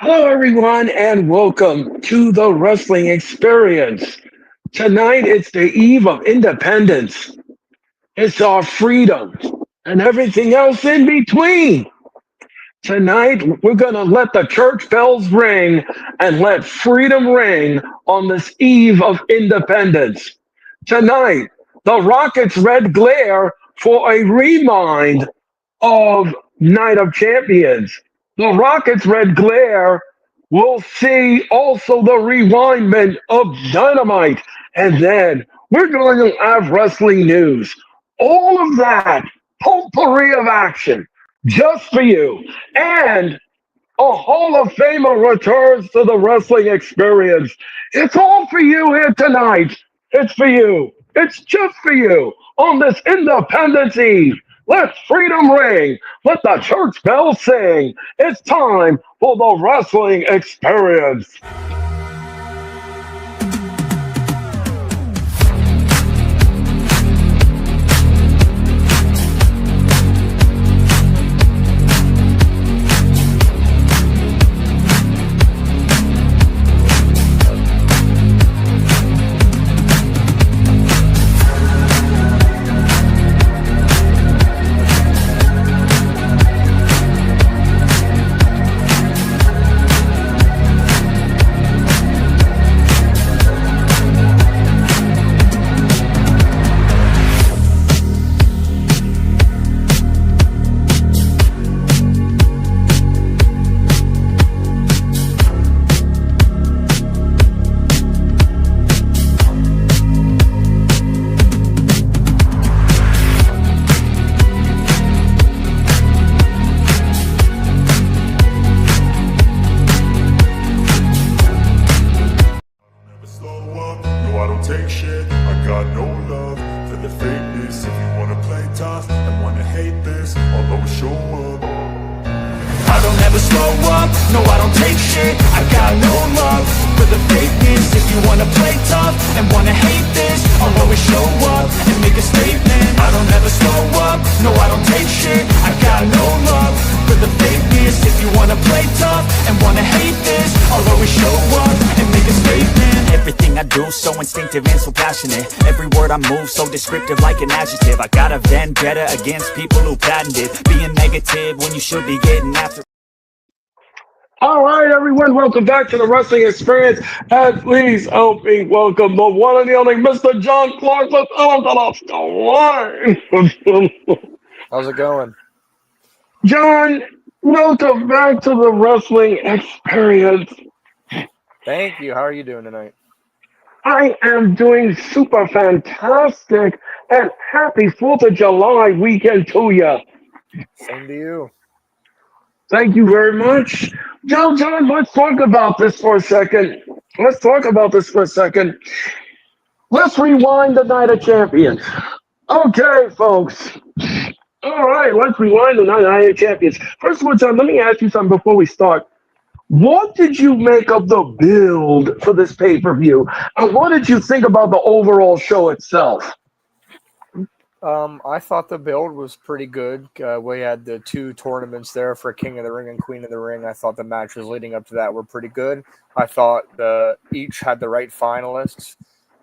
Hello, everyone, and welcome to the Wrestling Experience. Tonight, it's the eve of independence. It's our freedom and everything else in between. Tonight, we're going to let the church bells ring and let freedom ring on this eve of independence. Tonight, the Rockets' red glare for a remind of Night of Champions. The Rockets' red glare will see also the rewindment of Dynamite. And then we're going to have wrestling news. All of that potpourri of action just for you. And a Hall of Famer returns to the wrestling experience. It's all for you here tonight. It's for you. It's just for you on this Independence Eve. Let freedom ring. Let the church bells sing. It's time for the wrestling experience. Never slow up, no I don't take shit. I got no love for the fakeness. If you wanna play tough and wanna hate this, I'll always show up. I don't ever slow up, no I don't take shit. I got no love for the fakeness. If you wanna play tough and wanna hate this, I'll always show up and make a statement. I don't ever slow up, no I don't take shit. I got no love for the fakeness. If you wanna play tough and wanna hate this, I'll always show up and make a statement. Everything I do so instinctive and so passionate. Every word I move so descriptive like an adjective. I got a vendetta against people who patented being negative when you should be getting after. All right, everyone, welcome back to the Wrestling Experience. And please help me welcome the one and the only Mr. John Clark. Let's off the line. How's it going? John, welcome back to the Wrestling Experience. Thank you. How are you doing tonight? I am doing super fantastic and happy 4th of July weekend to you. Same to you. Thank you very much. John, let's talk about this for a second. Let's rewind the Night of Champions. Okay, folks. All right, let's rewind the Night of Champions. First of all, John, let me ask you something before we start. What did you make of the build for this pay-per-view? And what did you think about the overall show itself? I thought the build was pretty good. We had the two tournaments there for King of the Ring and Queen of the Ring. I thought the matches leading up to that were pretty good. I thought each had the right finalists.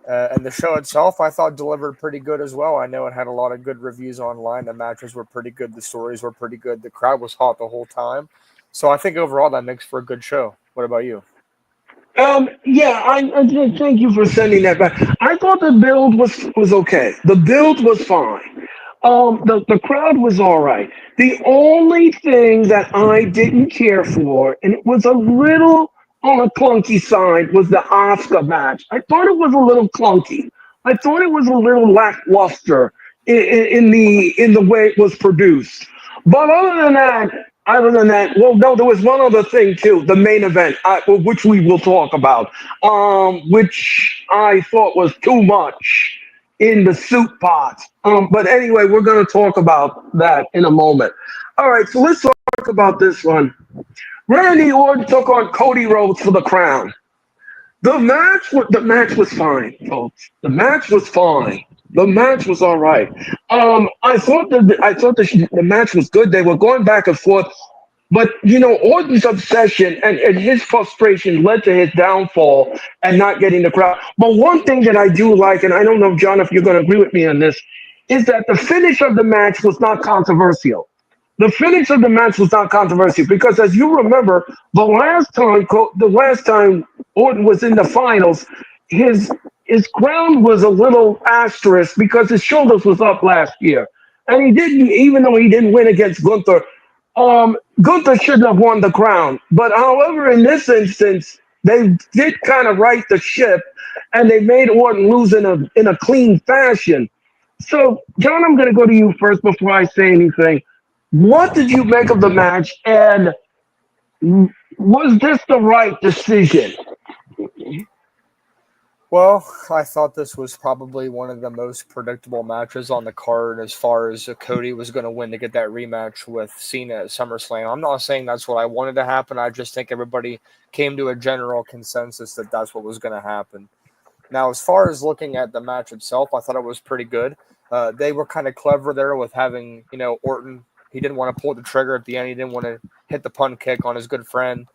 And the show itself, I thought, delivered pretty good as well. I know it had a lot of good reviews online. The matches were pretty good. The stories were pretty good. The crowd was hot the whole time. So I think overall that makes for a good show. What about you? I thank you for sending that back. I thought the build was okay. The build was fine. The crowd was all right. The only thing that I didn't care for, and it was a little on a clunky side, was the Oscar match. I thought it was a little clunky. I thought it was a little lackluster in the way it was produced. But other than that, well, no, there was one other thing too. The main event, which we will talk about, which I thought was too much in the soup pot. But anyway, we're going to talk about that in a moment. All right, so let's talk about this one. Randy Orton took on Cody Rhodes for the crown. The match was fine, folks. The match was fine. The match was all right. I thought the match was good. They were going back and forth. But Orton's obsession and his frustration led to his downfall and not getting the crowd. But one thing that I do like, and I don't know, John, if you're going to agree with me on this, is that the finish of the match was not controversial. The finish of the match was not controversial because, as you remember, the last time Orton was in the finals, his his crown was a little asterisk because his shoulders was up last year, and he didn't. Even though he didn't win against Gunther, Gunther shouldn't have won the crown. But however, in this instance, they did kind of right the ship, and they made Orton lose in a clean fashion. So, John, I'm going to go to you first before I say anything. What did you make of the match, and was this the right decision? Well, I thought this was probably one of the most predictable matches on the card as far as Cody was going to win to get that rematch with Cena at SummerSlam. I'm not saying that's what I wanted to happen. I just think everybody came to a general consensus that that's what was going to happen. Now, as far as looking at the match itself, I thought it was pretty good. They were kind of clever there with having, Orton. He didn't want to pull the trigger at the end. He didn't want to hit the punt kick on his good friend.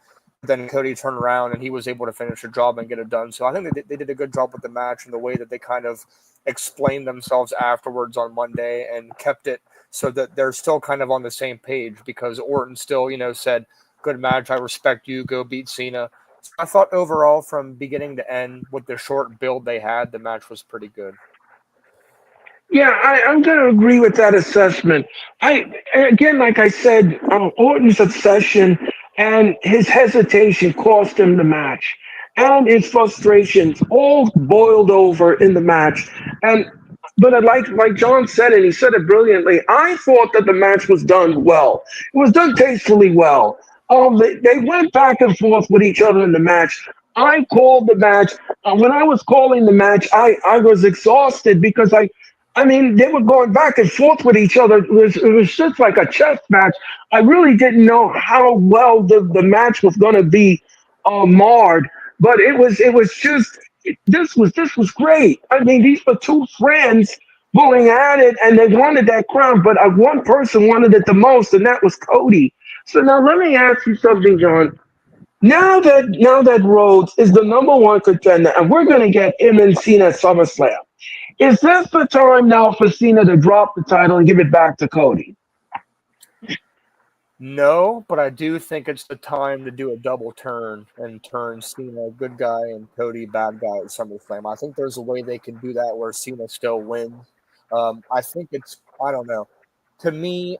Then Cody turned around and he was able to finish the job and get it done. So I think they did a good job with the match and the way that they kind of explained themselves afterwards on Monday and kept it so that they're still kind of on the same page because Orton still, said, good match. I respect you. Go beat Cena. So I thought overall from beginning to end with the short build they had, the match was pretty good. Yeah, I'm going to agree with that assessment. Again, like I said, Orton's obsession and his hesitation cost him the match, and his frustrations all boiled over in the match. And but like John said it, he said it brilliantly. I thought that the match was done well. It was done tastefully well. They went back and forth with each other in the match. I called the match. When I was calling the match, I was exhausted because I mean, they were going back and forth with each other. It was just like a chess match. I really didn't know how well the match was going to be marred, but it was just this was great. I mean, these were two friends going at it, and they wanted that crown, but one person wanted it the most, and that was Cody. So now let me ask you something, John. Now that Rhodes is the number one contender, and we're going to get him and Cena at SummerSlam. Is this the time now for Cena to drop the title and give it back to Cody? No, but I do think it's the time to do a double turn and turn Cena good guy and Cody bad guy at SummerSlam. I think there's a way they can do that where Cena still wins. I think I don't know. To me,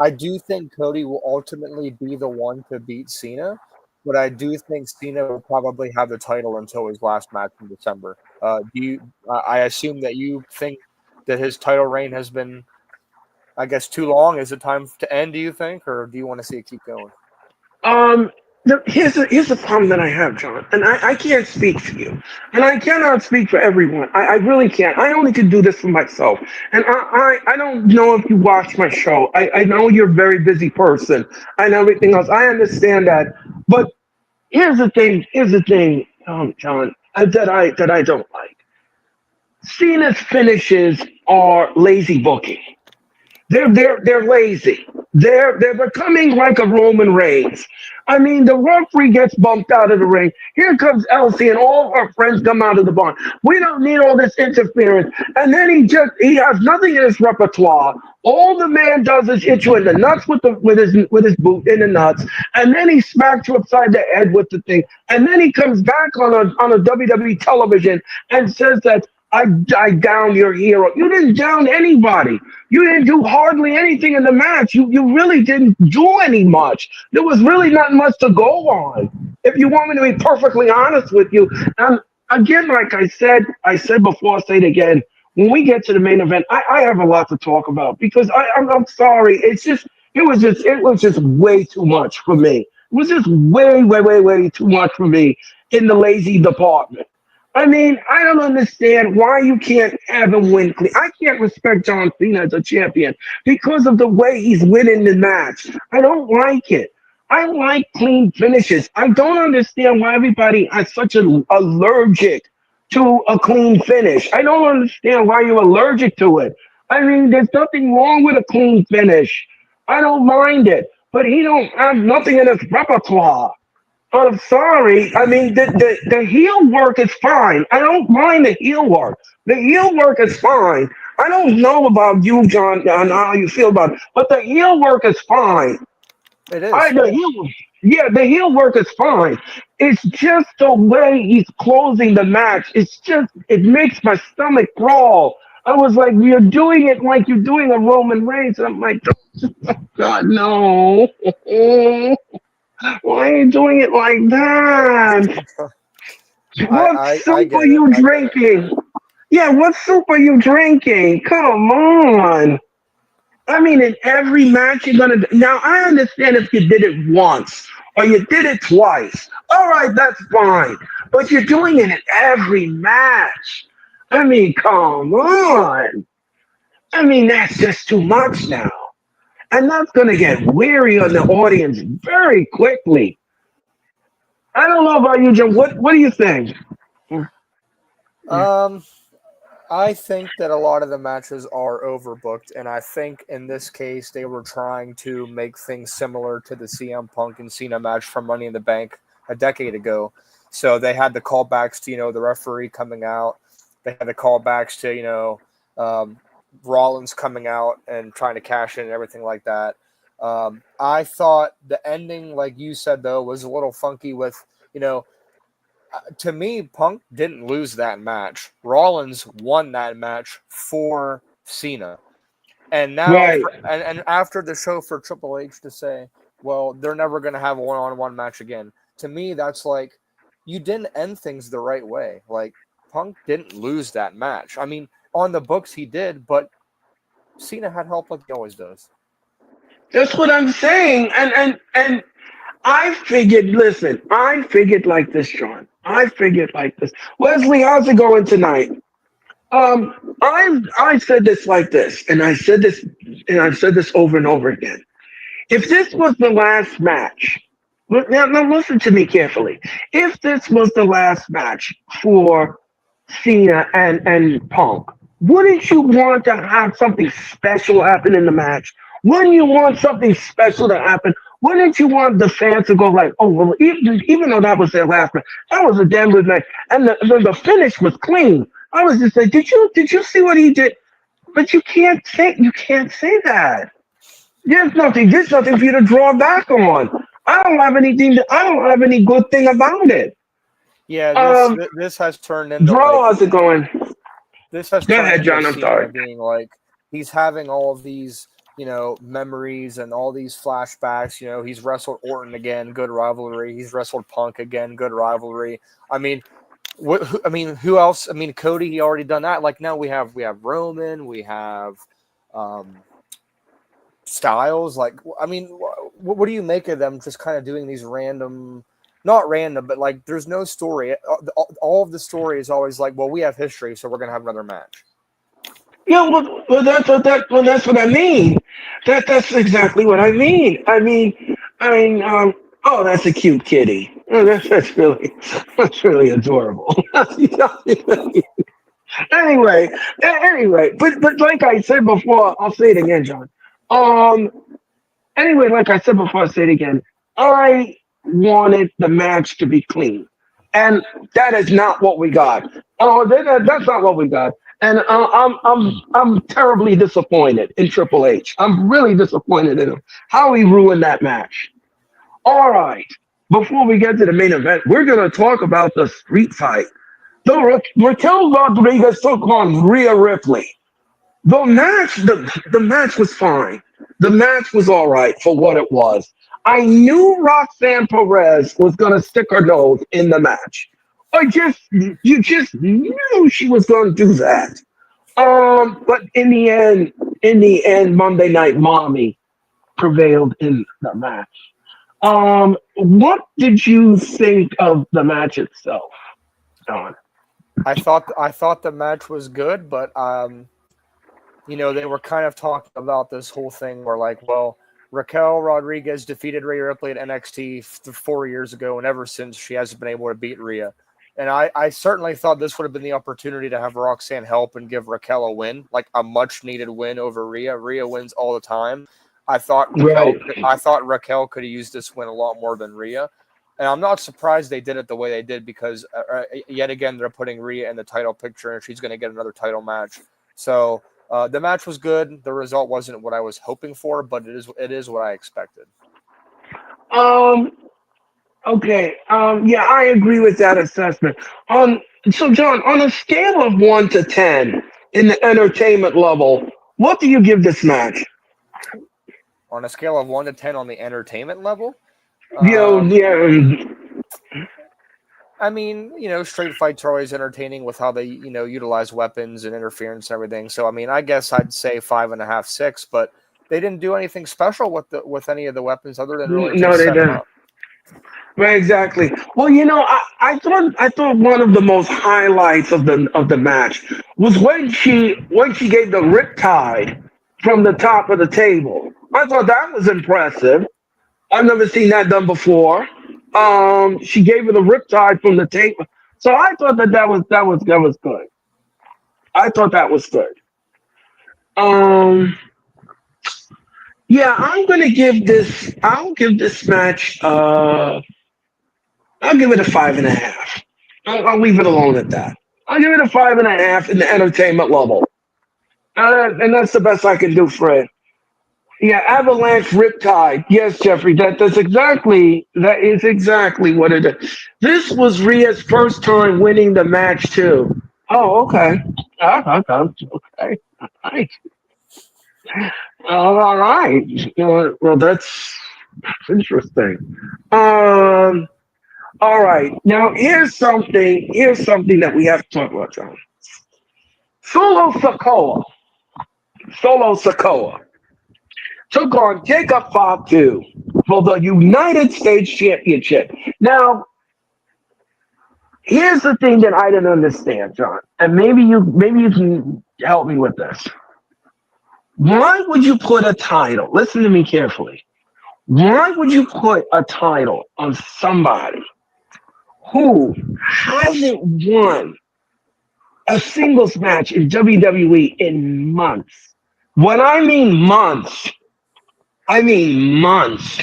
I do think Cody will ultimately be the one to beat Cena, but I do think Cena will probably have the title until his last match in December. I assume that you think that his title reign has been, I guess, too long. Is it time to end? Do you think, or do you want to see it keep going? Um, here's the problem that I have, John, and I can't speak for you, and I cannot speak for everyone. I really can't. I only can do this for myself, and I don't know if you watch my show. I know you're a very busy person and everything else. I understand that, but here's the thing. Here's the thing, John, that I don't like. Cena's finishes are lazy booking. They're lazy. They're becoming like a Roman Reigns. I mean, the referee gets bumped out of the ring. Here comes Elsie and all her friends come out of the barn. We don't need all this interference. And then he has nothing in his repertoire. All the man does is hit you in the nuts with his boot in the nuts, and then he smacks you upside the head with the thing. And then he comes back on a WWE television and says that I down your hero. You didn't down anybody. You didn't do hardly anything in the match. You really didn't do any much. There was really not much to go on. If you want me to be perfectly honest with you, and again, like I said before, I'll say it again. When we get to the main event, I have a lot to talk about because I'm sorry. It was just way too much for me. It was just way too much for me in the lazy department. I mean, I don't understand why you can't have him win clean. I can't respect John Cena as a champion because of the way he's winning the match. I don't like it. I like clean finishes. I don't understand why everybody is such an allergic to a clean finish. I don't understand why you're allergic to it. I mean, there's nothing wrong with a clean finish. I don't mind it. but he don't have nothing in his repertoire. I'm sorry. I mean, the heel work is fine. I don't mind the heel work. The heel work is fine. I don't know about you, John, and how you feel about it, but the heel work is fine. It I is. the heel, yeah, the heel work is fine. It's just the way he's closing the match. It's just it makes my stomach crawl. I was like, you're doing it like you're doing a Roman Reigns. I'm like, God, no. Why are you doing it like that? What I soup get are it. you I get it. drinking? Yeah, what soup are you drinking? Come on. I mean, in every match you're gonna. Now, I understand if you did it once or you did it twice. All right, that's fine. But you're doing it in every match. I mean, come on. I mean, that's just too much now. And that's gonna get weary on the audience very quickly. I don't know about you, Jim. What do you think? Um, I think that a lot of the matches are overbooked, and I think in this case they were trying to make things similar to the CM Punk and Cena match from Money in the Bank a decade ago. So they had the callbacks to the referee coming out. They had the callbacks to um, Rollins coming out and trying to cash in and everything like that. I thought the ending, like you said though, was a little funky with you know to me, Punk didn't lose that match. Rollins won that match for Cena. And now, Right. and after the show for Triple H to say, well, they're never going to have a one-on-one match again. To me, that's like, you didn't end things the right way. Like, Punk didn't lose that match. I mean, on the books he did, but Cena had help like he always does. That's what I'm saying. And I figured, listen, I figured like this, Sean. I figured like this. Wesley, how's it going tonight? I said this like this, and I said this, and I've said this over and over again. If this was the last match, now listen to me carefully. If this was the last match for Cena and Punk, wouldn't you want to have something special happen in the match? Wouldn't you want something special to happen? Wouldn't you want the fans to go like, oh well, even though that was their last match, that was a damn good match, and the finish was clean. I was just like, did you see what he did? But you can't say that. There's nothing for you to draw back on. I don't have any good thing about it. Yeah, Um, this has turned into like draw how's it going? this has Go turned ahead, into John. I'm Cena sorry. being like he's having all of these, memories and all these flashbacks. He's wrestled Orton again, good rivalry. He's wrestled Punk again, good rivalry. I mean, who else? I mean, Cody, he already done that. Like now we have Roman, we have um, Styles. Like, I mean, what do you make of them just kind of doing these random? Not random, but like there's no story. All of the story is always like, well, we have history, so we're gonna have another match. Yeah, that's what I mean. That's exactly what I mean. Oh, that's a cute kitty. Oh, that's really adorable. anyway, but like I said before, I'll say it again, John. Um, Anyway, like I said before, I say it again. I wanted the match to be clean, and that is not what we got. Oh, that's not what we got. And I'm terribly disappointed in Triple H. I'm really disappointed in him. How he ruined that match. All right. Before we get to the main event, we're gonna talk about the street fight. Raquel Rodriguez took on Rhea Ripley. The match was fine. The match was all right for what it was. I knew Roxanne Perez was gonna stick her nose in the match. You just knew she was gonna do that. But in the end, Monday Night Mommy prevailed in the match. What did you think of the match itself, Don? I thought the match was good, but they were kind of talking about this whole thing where like, well, Raquel Rodriguez defeated Rhea Ripley at NXT 4 years ago, and ever since she hasn't been able to beat Rhea. And I certainly thought this would have been the opportunity to have Roxanne help and give Raquel a win, like a much needed win over Rhea. Rhea wins all the time. Right. I thought Raquel could have used this win a lot more than Rhea, and I'm not surprised they did it the way they did because yet again they're putting Rhea in the title picture and she's going to get another title match. So the match was good. The result wasn't what I was hoping for, but it is what I expected. Um. Okay. Yeah, I agree with that assessment. So John, on a scale of 1 to 10 in the entertainment level, what do you give this match? On a scale of 1 to 10 on the entertainment level, Yeah. I mean, straight fights are always entertaining with how they, utilize weapons and interference and everything. So, I mean, I guess I'd say 5.5, 6, but they didn't do anything special with any of the weapons other than really No, just they set them didn't. up. Right, exactly. Well, I thought one of the most highlights of the match was when she gave the riptide from the top of the table. I thought that was impressive. I've never seen that done before. She gave her the riptide from the table, so I thought that was good. I thought that was good. Um, yeah, I'll give this match. I'll give it a 5.5. I'll leave it alone at that. I'll give it a 5.5 in the entertainment level, and that's the best I can do for it. Yeah, Avalanche Riptide. Yes, Jeffrey, that is exactly what it is. This was Rhea's first time winning the match too. Oh, okay. Okay. All right. All right. Well, that's interesting. Um. All right. Now here's something. Here's something that we have to talk about, John. Solo Sokoa. Solo Sokoa took on Jacob Fatu for the United States Championship. Now, here's the thing that I didn't understand, John, and maybe you can help me with this. Why would you put a title? Listen to me carefully. Why would you put a title on somebody who hasn't won a singles match in WWE in months? When I mean months, I mean months.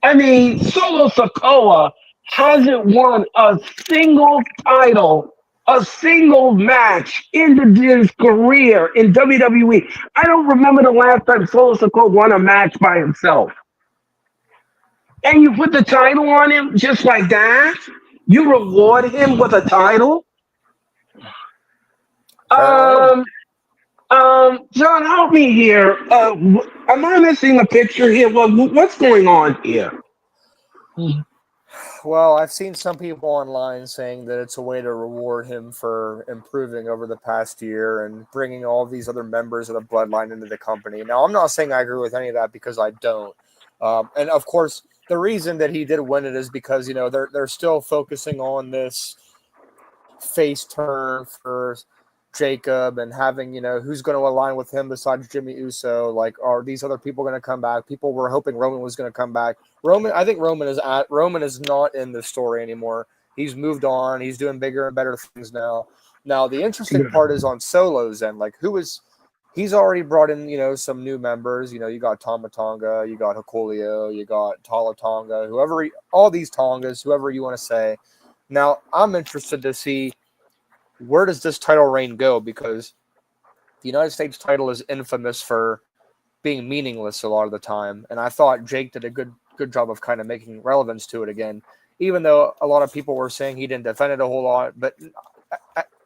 I mean, Solo Sokoa hasn't won a single title, a single match in his career in WWE. I don't remember the last time Solo Sokoa won a match by himself. And you put the title on him just like that? You reward him with a title? Apparently. Um, John, help me here. Am I missing a picture here? Well, what's going on here? Well, I've seen some people online saying that it's a way to reward him for improving over the past year and bringing all these other members of the bloodline into the company. Now, I'm not saying I agree with any of that because I don't. And of course, the reason that he did win it is because they're still focusing on this face turn for Jacob and having who's going to align with him besides Jimmy Uso. Like, are these other people going to come back? People were hoping Roman was going to come back. I think Roman is not in the story anymore. He's moved on. He's doing bigger and better things now. Now the interesting part is on Solo's end. Like, he's already brought in some new members. You got Tama Tonga, you got Hikuleo, you got Tala Tonga, all these Tongas, whoever you want to say. Now I'm interested to see where does this title reign go, because the United States title is infamous for being meaningless a lot of the time, and I thought Jake did a good job of kind of making relevance to it again, even though a lot of people were saying he didn't defend it a whole lot. But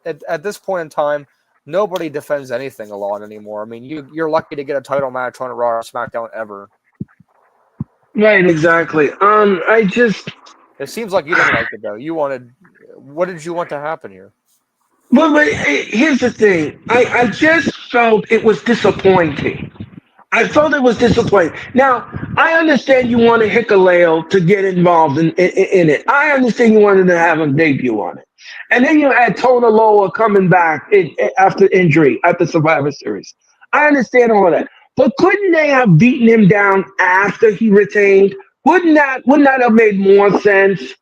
at this point in time, nobody defends anything a lot anymore. I mean, you're lucky to get a title match on a Raw or SmackDown ever. Right, exactly. It seems like you didn't like it though. What did you want to happen here? But here's the thing. I just felt it was disappointing. I felt it was disappointing. Now, I understand you wanted Hikuleo to get involved in it. I understand you wanted to have him debut on it. And then you had Tona Loa coming back after injury, after Survivor Series. I understand all of that. But couldn't they have beaten him down after he retained? Wouldn't that have made more sense?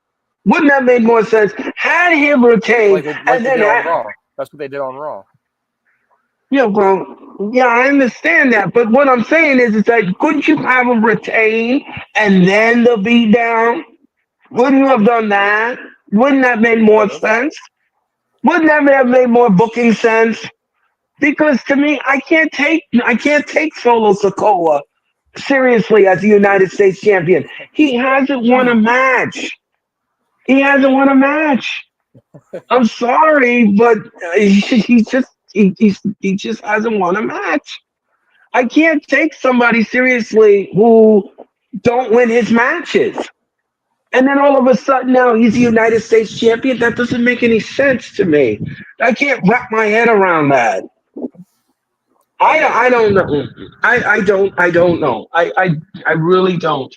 Wouldn't that have made more sense? Had him retained Like and they then did on Raw. That's what they did on Raw. Yeah, well, yeah, I understand that, but what I'm saying is that couldn't you have them retain and then the beat down? Wouldn't you have done that? Wouldn't that make more Could have. sense? Wouldn't that have made more booking sense? Because to me, I can't take Solo Sokoa seriously as a United States champion. He hasn't won a match. He hasn't won a match. I'm sorry, but he just hasn't won a match. I can't take somebody seriously who don't win his matches. And then all of a sudden now he's the United States champion. That doesn't make any sense to me. I can't wrap my head around that. I get it. I don't know. I don't know. I really don't.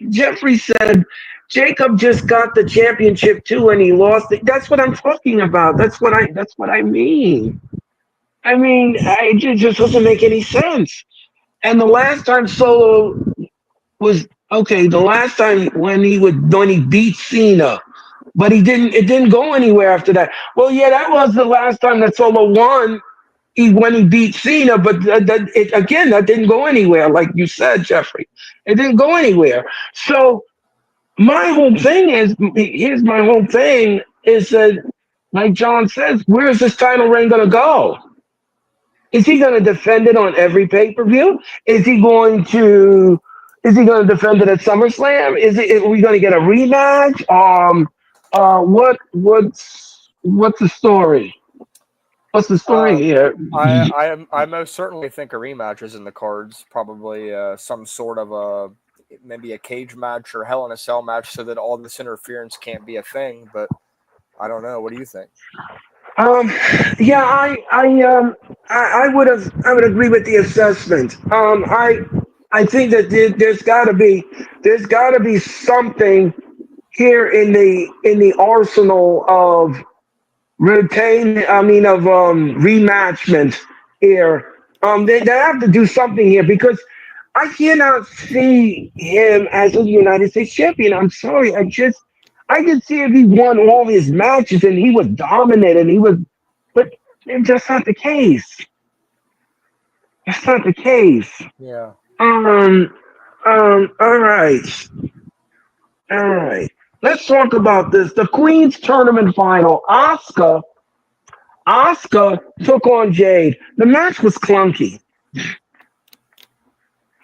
Jeffrey said Jacob just got the championship too and he lost it. That's what I'm talking about. That's what I mean. It just doesn't make any sense. And the last time Solo was okay, the last time when he beat Cena, but it didn't go anywhere after that. Well, yeah, that was the last time that Solo won when he beat Cena, but again, that didn't go anywhere. Like you said, Jeffrey, it didn't go anywhere. So my whole thing is, here's my whole thing is that, like John says, where is this title reign going to go? Is he going to defend it on every pay per view? Is he going to? Is he going to defend it at SummerSlam? Are we going to get a rematch? What's the story? What's the story Um, here? I most certainly think a rematch is in the cards. Probably some sort of maybe a cage match or Hell in a Cell match, so that all this interference can't be a thing. But I don't know. What do you think? Um, yeah, I would agree with the assessment. I think that there's got to be something here in the arsenal of rematchment here. They have to do something here because I cannot see him as a United States champion. I'm sorry, I can see if he won all his matches and he was dominant and he was, but it's just not the case. That's not the case. Yeah. Um, all right, all right. Let's talk about this. The Queen's Tournament final. Asuka took on Jade. The match was clunky.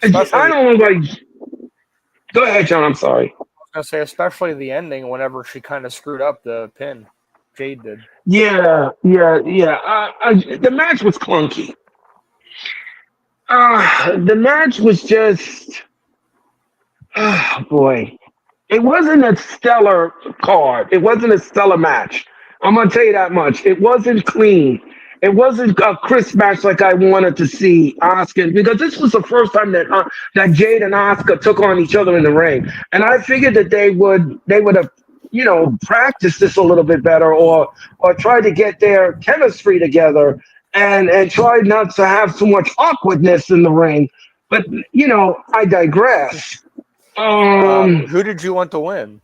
Especially I the don't know, like, go ahead, John. I'm sorry. I was gonna say, especially the ending. Whenever she kind of screwed up the pin, Jade did. Yeah. The match was clunky. The match was just, oh boy. It wasn't a stellar card. It wasn't a stellar match. I'm gonna tell you that much. It wasn't clean. It wasn't a crisp match like I wanted to see Oscar because this was the first time that Jade and Oscar took on each other in the ring, and I figured that they would have practiced this a little bit better or tried to get their chemistry together and tried not to have so much awkwardness in the ring. But I digress. Um, Who did you want to win?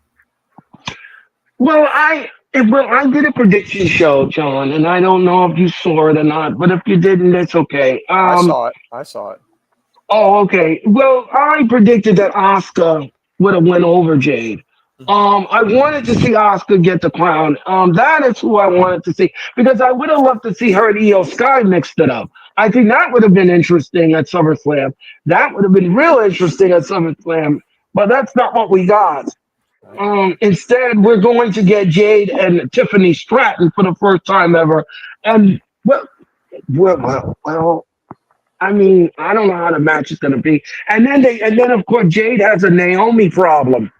I did a prediction show, John, and I don't know if you saw it or not, but if you didn't, that's okay. I saw it. I saw it. Oh, okay. Well, I predicted that Oscar would have went over Jade. Mhm. I wanted to see Oscar get the crown. That is who I wanted to see because I would have loved to see her and Io Sky mixed it up. I think that would have been interesting at SummerSlam. That would have been real interesting at SummerSlam, but that's not what we got. Instead, we're going to get Jade and Tiffany Stratton for the first time ever. And well, I don't know how the match is going to be. And then of course Jade has a Naomi problem.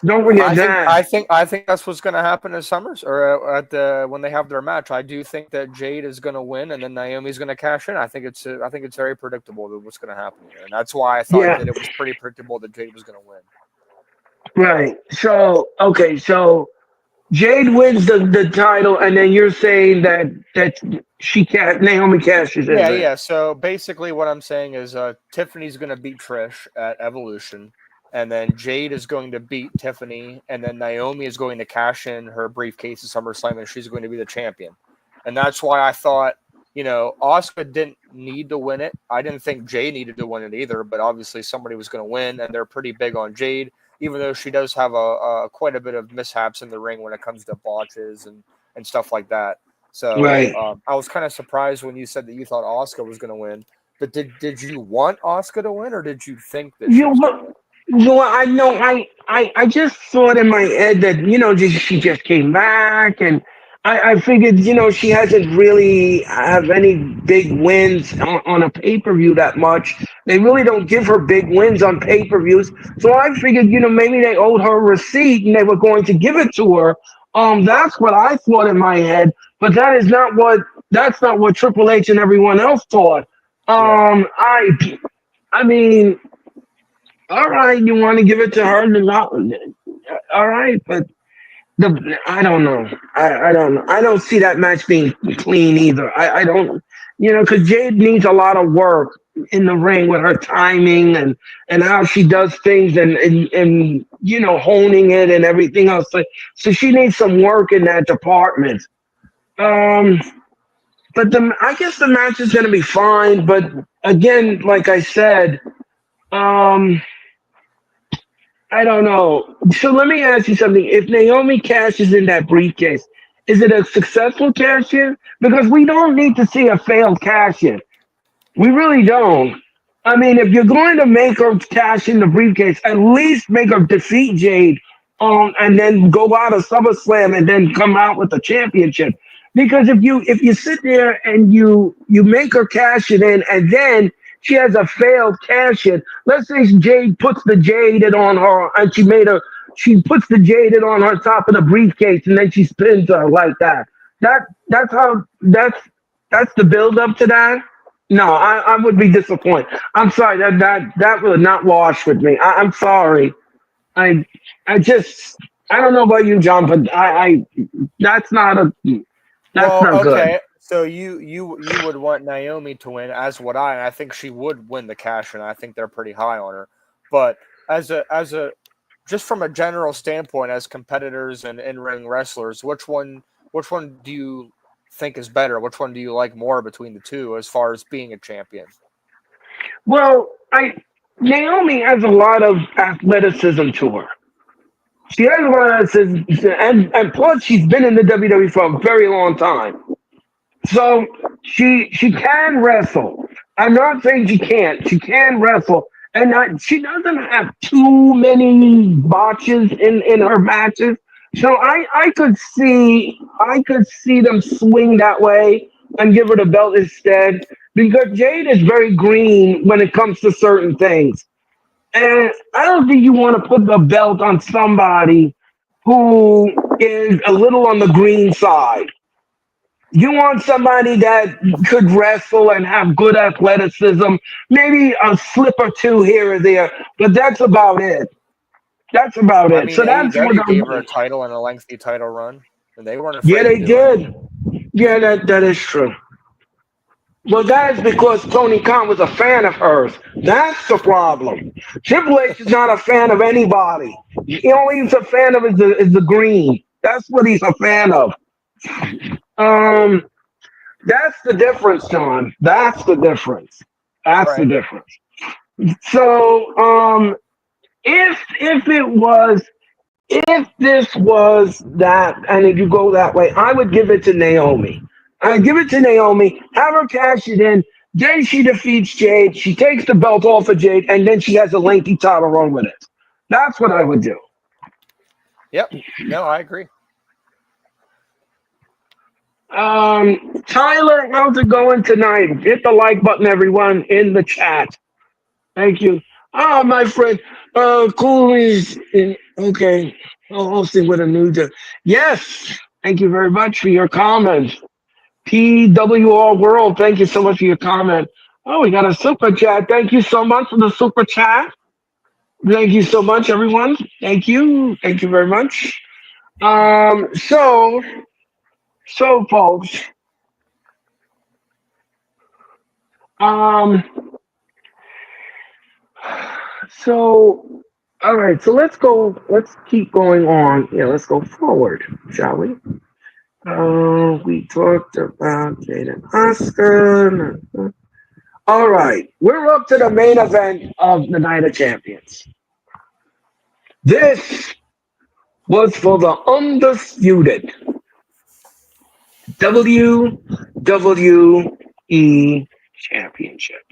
Don't forget that. I think that's what's going to happen at Summers or at the when they have their match. I do think that Jade is going to win, and then Naomi's going to cash in. I think it's very predictable that what's going to happen here, and that's why I thought Yeah, that it was pretty predictable that Jade was going to win. right. So okay, so Jade wins the title, and then you're saying that she can't Naomi cashes in then. Yeah. So basically, what I'm saying is Tiffany's going to beat Trish at Evolution, and then Jade is going to beat Tiffany, and then Naomi is going to cash in her briefcase at SummerSlam, and she's going to be the champion. And that's why I thought, Asuka didn't need to win it. I didn't think Jade needed to win it either, but obviously somebody was going to win, and they're pretty big on Jade, even though she does have a quite a bit of mishaps in the ring when it comes to botches and stuff like that. So Right. I was kind of surprised when you said that you thought Asuka was going to win. But did you want Asuka to win, or did you think that she You was going to know, win? I know. I just thought in my head that she just came back, and I figured she hasn't really have any big wins on a pay per view that much. They really don't give her big wins on pay per views, so I figured maybe they owed her a receipt and they were going to give it to her. That's what I thought in my head, but that's not what Triple H and everyone else thought. Yeah. I mean, all right, you want to give it to her? All right, but I don't know. I don't know. I don't see that match being clean either. I don't, because Jade needs a lot of work in the ring with her timing and how she does things and honing it and everything else. So she needs some work in that department. Um, but I guess the match is going to be fine. But again, like I said, um. I don't know. So let me ask you something. If Naomi cashes in that briefcase, is it a successful cash in? Because we don't need to see a failed cash in. We really don't. I mean, if you're going to make her cash in the briefcase, at least make her defeat Jade, and then go out of SummerSlam and then come out with the championship. Because if you sit there and you make her cash it in, and then she has a failed cash in. Let's say Jade puts the jaded on her, and she puts the jaded on her top of the briefcase, and then she spins her like that. That's how that's the build up to that. No, I would be disappointed. I'm sorry that would not wash with me. I'm sorry. I I just I don't know about you, John, but I that's not a that's Well, not good. okay. So you would want Naomi to win, as would I, and I think she would win the cash in. I think they're pretty high on her. But as a just from a general standpoint, as competitors and in ring wrestlers, which one do you think is better? Which one do you like more between the two as far as being a champion? Well, I Naomi has a lot of athleticism to her. She has a lot of athleticism, and plus she's been in the WWE for a very long time. So she can wrestle. I'm not saying she can't. She can wrestle, and she doesn't have too many botches in her matches. So I could see them swing that way and give her the belt instead because Jade is very green when it comes to certain things, and I don't think you want to put the belt on somebody who is a little on the green side. You want somebody that could wrestle and have good athleticism, maybe a slip or two here or there, but that's about it. That's about I it. mean, So that's what AEW gave her I'm. a title and a lengthy title run, and they weren't Yeah, afraid to they do it. did. Yeah, that is true. Well, that is because Tony Khan was a fan of hers. That's the problem. Triple H is not a fan of anybody. He only is a fan of is the green. That's what he's a fan of. Um, that's the difference, John. That's the difference. That's the Right. difference. So, if it was if this was that, and if you go that way, I would give it to Naomi. I'd give it to Naomi, have her cash it in. Then she defeats Jade. She takes the belt off of Jade, and then she has a lengthy title run with it. That's what I would do. Yep. No, I agree. Tyler, how's it going tonight? Hit the like button, everyone, in the chat. Thank you. Oh, my friend, cool is okay. Oh, hosting with a new job. Yes, thank you very much for your comment. PWR World, thank you so much for your comment. Oh, we got a super chat. Thank you so much for the super chat. Thank you so much, everyone. Thank you. Thank you very much. So folks, um, so all right. So let's go. Let's keep going on. Yeah, let's go forward, shall we? We talked about Jaden Oscar. All right, we're up to the main event of the Night of Champions. This was for the undisputed WWE Championship.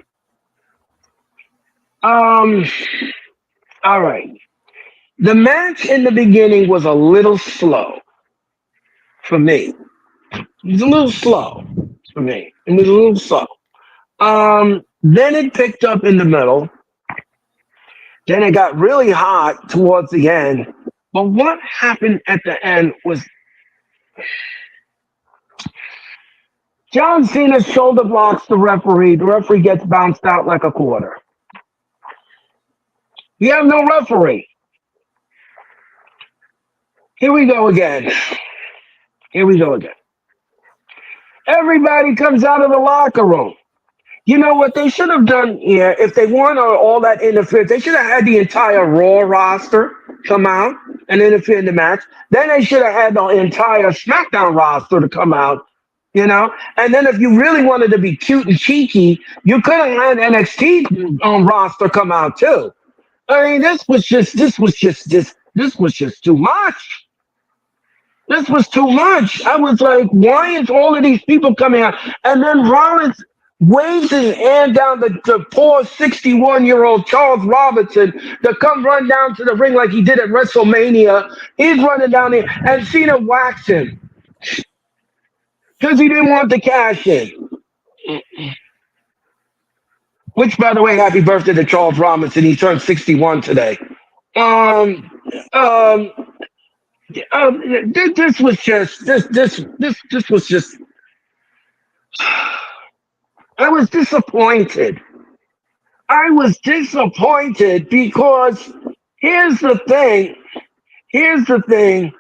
Um, all right. The match in the beginning was a little slow for me. It was a little slow for me. It was a little slow. Then it picked up in the middle. Then it got really hot towards the end. But what happened at the end was John Cena shoulder blocks the referee. The referee gets bounced out like a quarter. We have no referee. Here we go again. Here we go again. Everybody comes out of the locker room. You know what they should have done here? If they weren't all that interference, they should have had the entire Raw roster come out and interfere in the match. Then they should have had the entire SmackDown roster to come out, you know. And then if you really wanted to be cute and cheeky, you could have had NXT roster come out too. I mean, this was just too much. This was too much. I was like, why is all of these people coming out? And then Rollins waves his hand down the poor 61-year-old Charles Robinson to come run down to the ring like he did at WrestleMania. He's running down there, and Cena whacks him because he didn't want the cash in. Which, by the way, happy birthday to Charles Robinson. He turned 61 today. Um, um, this was just this was just. I was disappointed. I was disappointed because here's the thing. Here's the thing.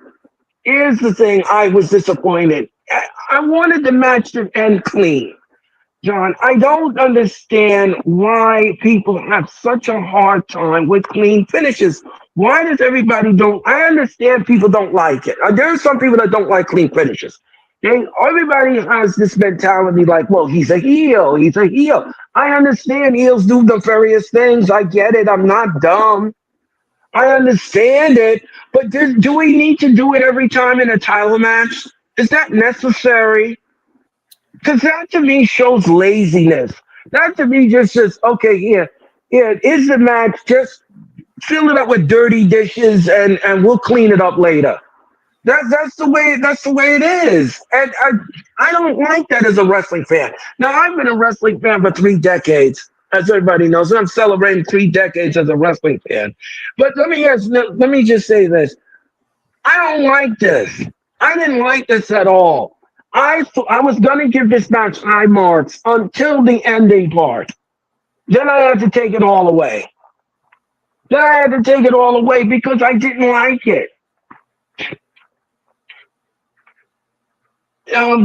Here's the thing. I was disappointed. I wanted the match to end clean. John, I don't understand why people have such a hard time with clean finishes. Why does everybody don't? I understand people don't like it. There are some people that don't like clean finishes. Everybody has this mentality like, well, he's a heel. He's a heel. I understand heels do nefarious things. I get it. I'm not dumb. I understand it. But do we need to do it every time in a title match? Is that necessary? Because that to me shows laziness. That to me just says, okay, here, is the match. Just fill it up with dirty dishes and we'll clean it up later. That's the way it is. And I don't like that as a wrestling fan. Now I've been a wrestling fan for 3 decades, as everybody knows, and I'm celebrating 3 decades as a wrestling fan. But let me just say this. I don't like this. I didn't like this at all. I was gonna give this match high marks until the ending part. Then I had to take it all away. Then I had to take it all away because I didn't like it.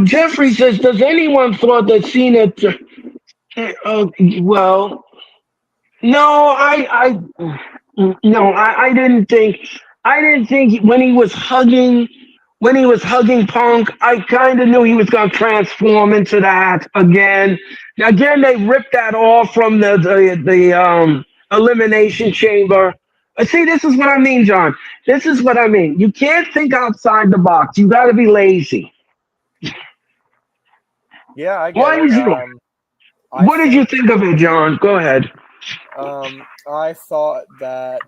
Jeffrey says, "Does anyone thought that Cena?" Well, no, I didn't think. I didn't think when he was hugging Punk. I kind of knew he was going to transform into that again. Again, they ripped that off from the elimination chamber. See, this is what I mean, John. This is what I mean. You can't think outside the box. You got to be lazy. Yeah, I get Why it. is it? What did you think of it, John? Go ahead. I thought that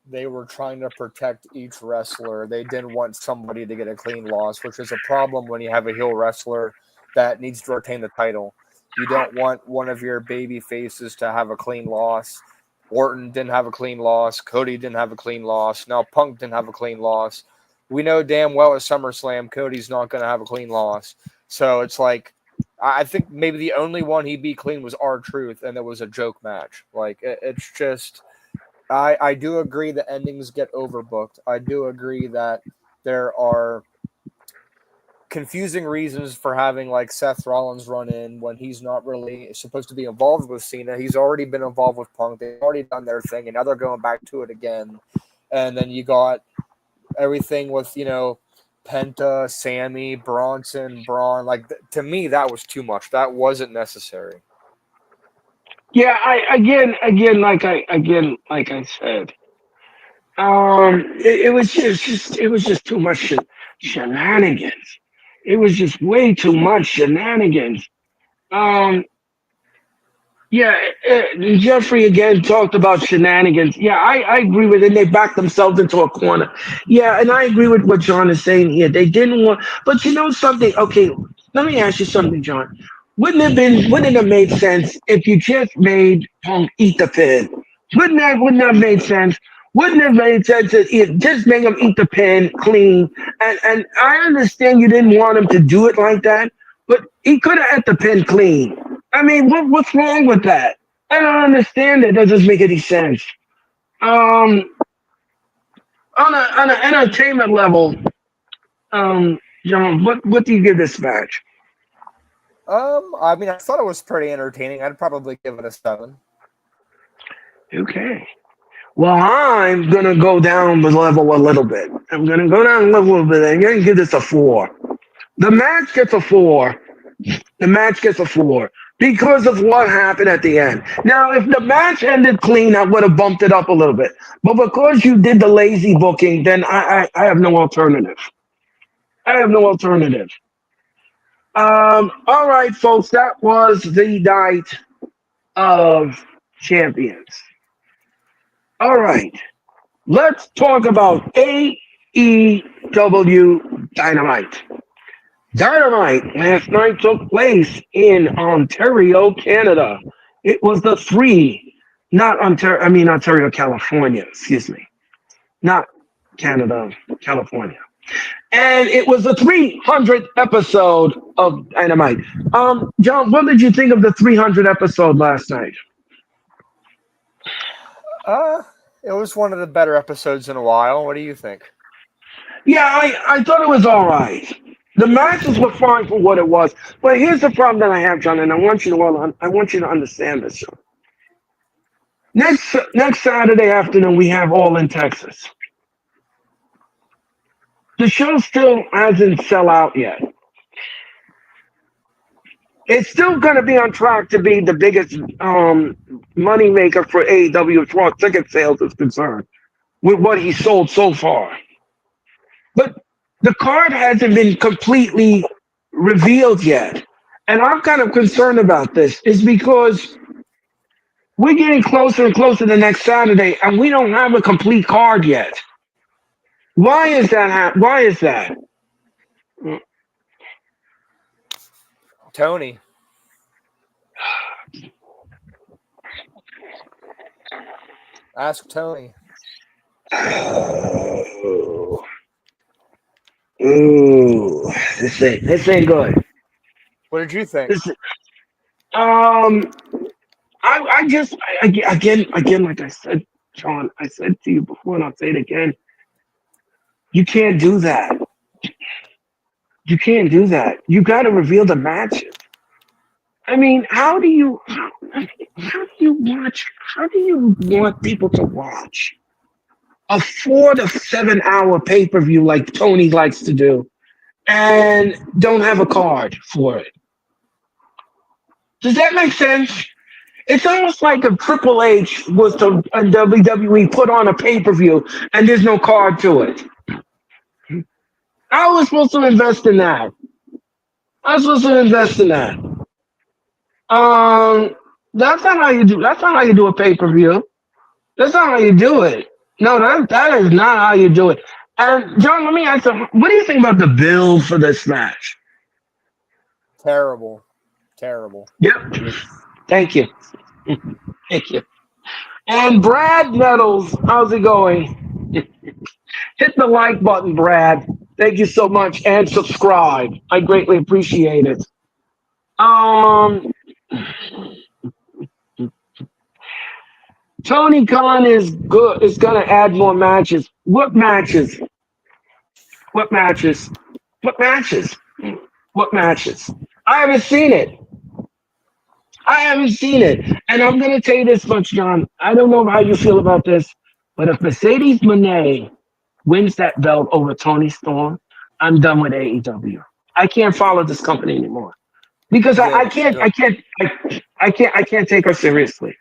they were trying to protect each wrestler. They didn't want somebody to get a clean loss, which is a problem when you have a heel wrestler that needs to retain the title. You don't want one of your baby faces to have a clean loss. Orton didn't have a clean loss. Cody didn't have a clean loss. Now Punk didn't have a clean loss. We know damn well at SummerSlam, Cody's not going to have a clean loss. So it's like, I think maybe the only one he beat clean was R-Truth, and it was a joke match. Like, it's just, I do agree that endings get overbooked. I do agree that there are confusing reasons for having like Seth Rollins run in when he's not really supposed to be involved with Cena. He's already been involved with Punk. They've already done their thing, and now they're going back to it again. And then you got everything with, Penta, Sammy, Bronson, Braun. Like to me, that was too much. That wasn't necessary. Yeah, like I said, it was just too much shenanigans. It was just way too much shenanigans. Um, Yeah, Jeffrey again talked about shenanigans. Yeah, I agree with it. They backed themselves into a corner. Yeah, and I agree with what John is saying here. They didn't want, but you know something? Okay, let me ask you something, John. Wouldn't it have made sense if you just made Punk eat the pin? Wouldn't that have made sense? Wouldn't it have made sense to just make him eat the pin clean? And I understand you didn't want him to do it like that, but he could have ate the pin clean. I mean, what's wrong with that? I don't understand it. That doesn't make any sense. Um, on an entertainment level, John, what do you give this match? I mean, I thought it was pretty entertaining. I'd probably give it a 7. Okay. Well, I'm gonna go down the level a little bit. I'm gonna go down the level a little bit. I'm gonna give this a 4. The match gets a 4. The match gets a 4 because of what happened at the end. Now, if the match ended clean, I would have bumped it up a little bit. But because you did the lazy booking, then I have no alternative. I have no alternative. All right, folks, that was the night of champions. All right, let's talk about AEW Dynamite. Dynamite last night took place in Ontario, Canada. It was the not Ontario, I mean Ontario, California, excuse me. Not Canada, California. And it was the 300th episode of Dynamite. John, what did you think of the 300th episode last night? It was one of the better episodes in a while. What do you think? Yeah, I thought it was all right. The matches were fine for what it was. But here's the problem that I have, John, and I want you to understand this, John. Next Saturday afternoon, we have All in Texas. The show still hasn't sell out yet. It's still going to be on track to be the biggest money maker for AEW as far as ticket sales is concerned with what he sold so far. But the card hasn't been completely revealed yet. And I'm kind of concerned about this is because we're getting closer and closer to next Saturday and we don't have a complete card yet. Why is that? Why is that? Tony. Ask Tony. Ooh, this ain't good. What did you think? Again, like I said, John, I said to you before, and I'll say it again. You can't do that. You can't do that. You got to reveal the matches. I mean, how do you watch? How do you want people to watch a 4 to 7 hour pay per view like Tony likes to do, and don't have a card for it? Does that make sense? It's almost like if Triple H was to WWE put on a pay per view and there's no card to it. I was supposed to invest in that. That's not how you do. That's not how you do a pay per view. That's not how you do it. No, that is not how you do it. And John, let me ask you, what do you think about the build for this match? Terrible. Yep. Thank you. Thank you. And Brad Nettles, how's it going? Hit the like button, Brad. Thank you so much, and subscribe. I greatly appreciate it. Tony Khan is good. Is going to add more matches. What matches? What matches? What matches? What matches? I haven't seen it. And I'm going to tell you this much, John. I don't know how you feel about this, but if Mercedes Moné wins that belt over Tony Storm, I'm done with AEW. I can't follow this company anymore because Good. Good. I can't take her seriously.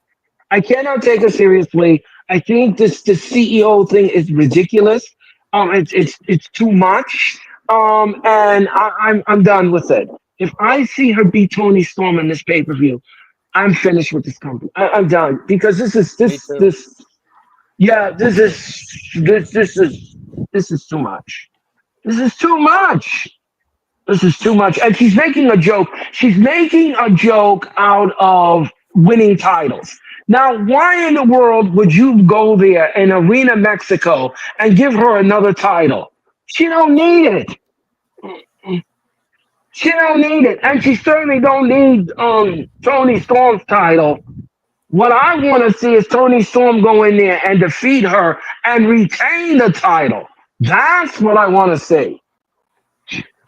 I cannot take her seriously. I think the CEO thing is ridiculous. It's too much. And I'm done with it. If I see her beat Tony Storm in this pay per view, I'm finished with this company. I'm done because Me too. yeah, Me too. this is too much. This is too much. This is too much. And she's making a joke. She's making a joke out of winning titles. Now, why in the world would you go there in Arena Mexico and give her another title? She don't need it. She don't need it. And she certainly don't need Tony Storm's title. What I want to see is Tony Storm go in there and defeat her and retain the title. That's what I want to see.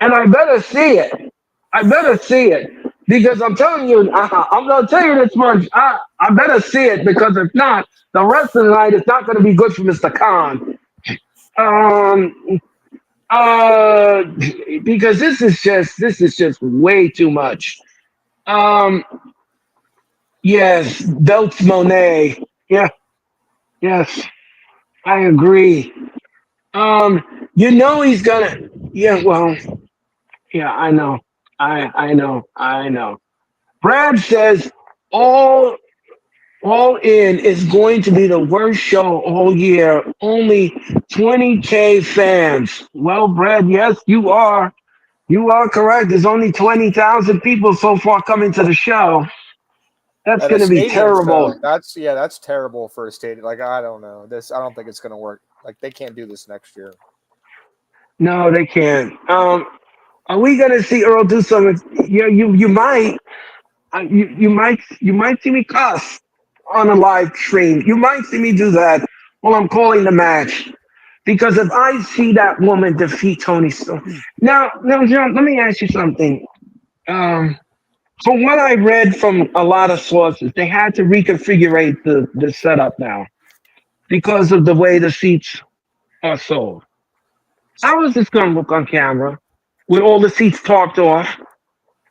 And I better see it. I better see it because I'm telling you, I'm going to tell you this much. I better see it because if not, the rest of the night is not going to be good for Mr. Khan. Um, uh, because this is just way too much. Um, yes, Belts Monet. Yeah, yes, I agree. You know he's gonna. Yeah, well, yeah, I know. I know. I know. Brad says all all in is going to be the worst show all year. Only 20K fans. Well, Brad, yes, you are. You are correct. There's only 20,000 people so far coming to the show. That's At a going to be stadium terrible. show, that's terrible for a stadium. Like I don't know this. I don't think it's gonna work. Like they can't do this next year. No, they can't. Are we going to see Earl do something? Yeah, you might. You might see me cuss on a live stream. You might see me do that while I'm calling the match. Because if I see that woman defeat Tony Storm, now, John, let me ask you something. Um, from what I read from a lot of sources, they had to reconfigure the setup now because of the way the seats are sold. How is this going to look on camera with all the seats topped off?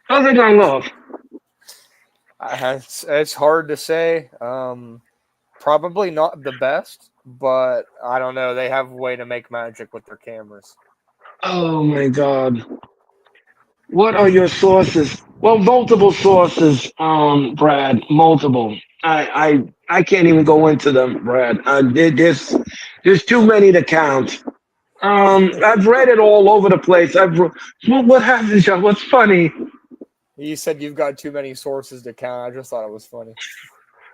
How's it going to look? It's hard to say. Probably not the best, but I don't know. They have a way to make magic with their cameras. Oh my God. What are your sources? Well, multiple sources, Brad. Multiple. I can't even go into them, Brad. There's too many to count. I've read it all over the place. What happened, John? What's funny? You said you've got too many sources to count. I just thought it was funny.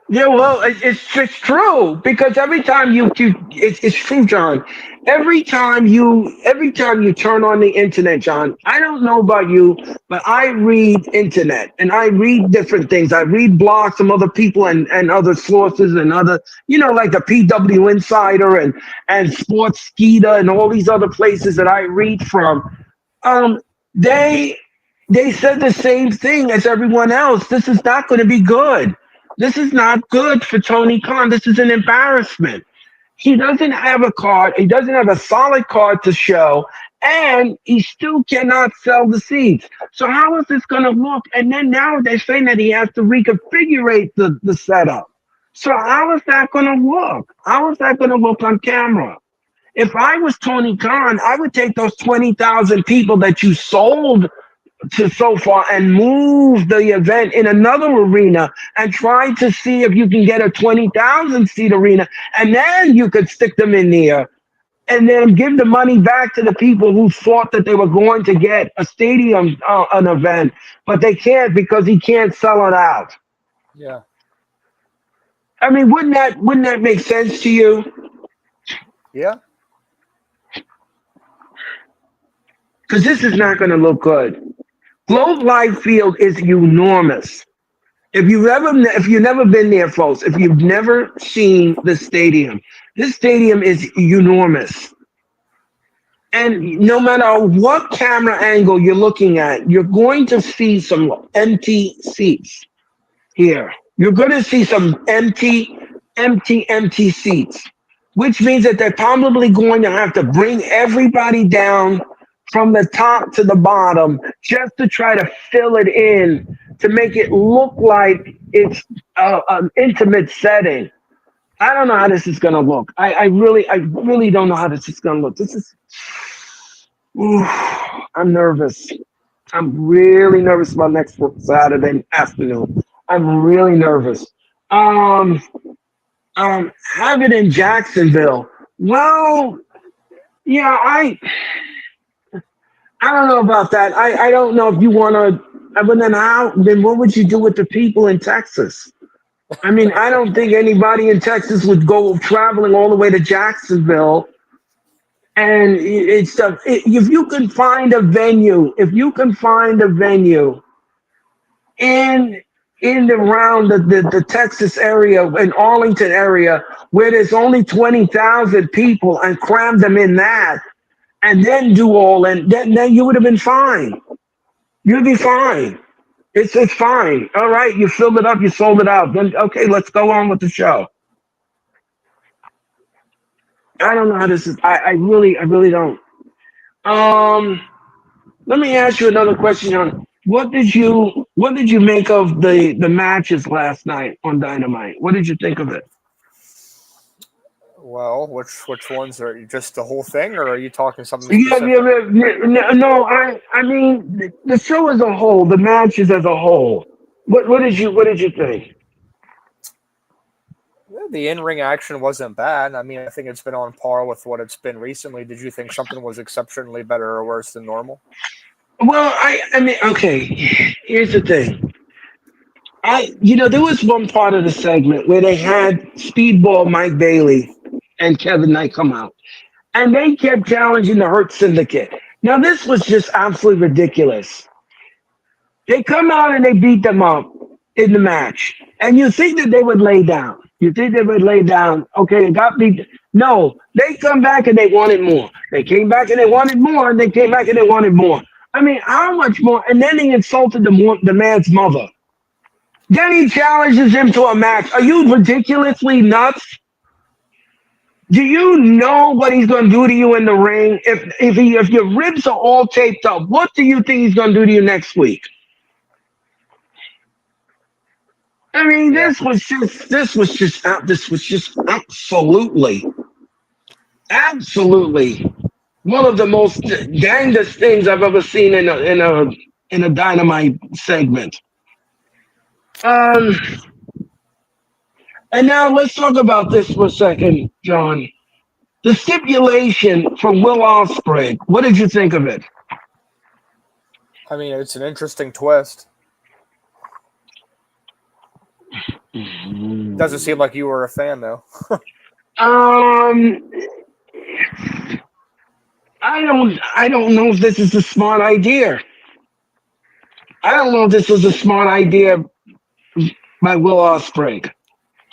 Yeah, well, it's true because every time it's true, John. Every time you turn on the internet, John. I don't know about you, but I read internet and I read different things. I read blogs from other people and other sources and other, like the PW Insider and Sports Skeeter and all these other places that I read from. Um, they they said the same thing as everyone else. This is not going to be good. This is not good for Tony Khan. This is an embarrassment. He doesn't have a card. He doesn't have a solid card to show, and he still cannot sell the seats. So how is this going to look? And then now they're saying that he has to reconfigure the setup. So how is that going to look? How is that going to look on camera? If I was Tony Khan, I would take those 20,000 people that you sold to so far and move the event in another arena and try to see if you can get a 20,000 seat arena, and then you could stick them in there and then give the money back to the people who thought that they were going to get a stadium an event, but they can't because he can't sell it out. Yeah. I mean, wouldn't that make sense to you? Yeah. Because this is not going to look good. Globe Life Field is enormous. If you've never been there, folks, if you've never seen the stadium, this stadium is enormous. And no matter what camera angle you're looking at, you're going to see some empty seats here. You're going to see some empty seats, which means that they're probably going to have to bring everybody down from the top to the bottom just to try to fill it in to make it look like it's an intimate setting. I don't know how this is gonna look. I really don't know how this is gonna look. This is, ooh, I'm nervous. I'm really nervous about next Saturday afternoon. I'm really nervous. Um, have it in Jacksonville. Well, yeah, I don't know about that. I don't know if you want to. But then how? Then what would you do with the people in Texas? I mean, I don't think anybody in Texas would go traveling all the way to Jacksonville. And it's if you can find a venue, if you can find a venue in in the around the Texas area, in Arlington area, where there's only 20,000 people, and cram them in that, and then do all, and then you would have been fine. You'd be fine. It's fine. All right, you filled it up, you sold it out. Then okay, let's go on with the show. I don't know how this is. I really don't. Um, Let me ask you another question, John. What did you make of the matches last night on Dynamite? What did you think of it? Well, which ones are you, just the whole thing, or are you talking something Yeah, specific? no, I mean the show as a whole, the matches as a whole. What did you think? Yeah, the in-ring action wasn't bad. I mean, I think it's been on par with what it's been recently. Did you think something was exceptionally better or worse than normal? Well, I mean, okay. Here's the thing. There was one part of the segment where they had Speedball Mike Bailey and Kevin Knight come out, and they kept challenging the Hurt Syndicate. Now, this was just absolutely ridiculous. They come out and they beat them up in the match, and you think that they would lay down. You think they would lay down. Okay, they got beat. No, they come back and they wanted more. They came back and they wanted more, and they came back and they wanted more. I mean, how much more? And then he insulted the man's mother. Then he challenges him to a match. Are you ridiculously nuts? Do you know what he's going to do to you in the ring? If your ribs are all taped up, what do you think he's going to do to you next week? I mean, Yeah, this was just absolutely one of the most dangest things I've ever seen in a Dynamite segment. Um, and now let's talk about this for a second, John. The stipulation from Will Ospreay. What did you think of it? I mean, it's an interesting twist. Doesn't seem like you were a fan, though. Um, I don't know if this is a smart idea. I don't know if this was a smart idea by Will Ospreay.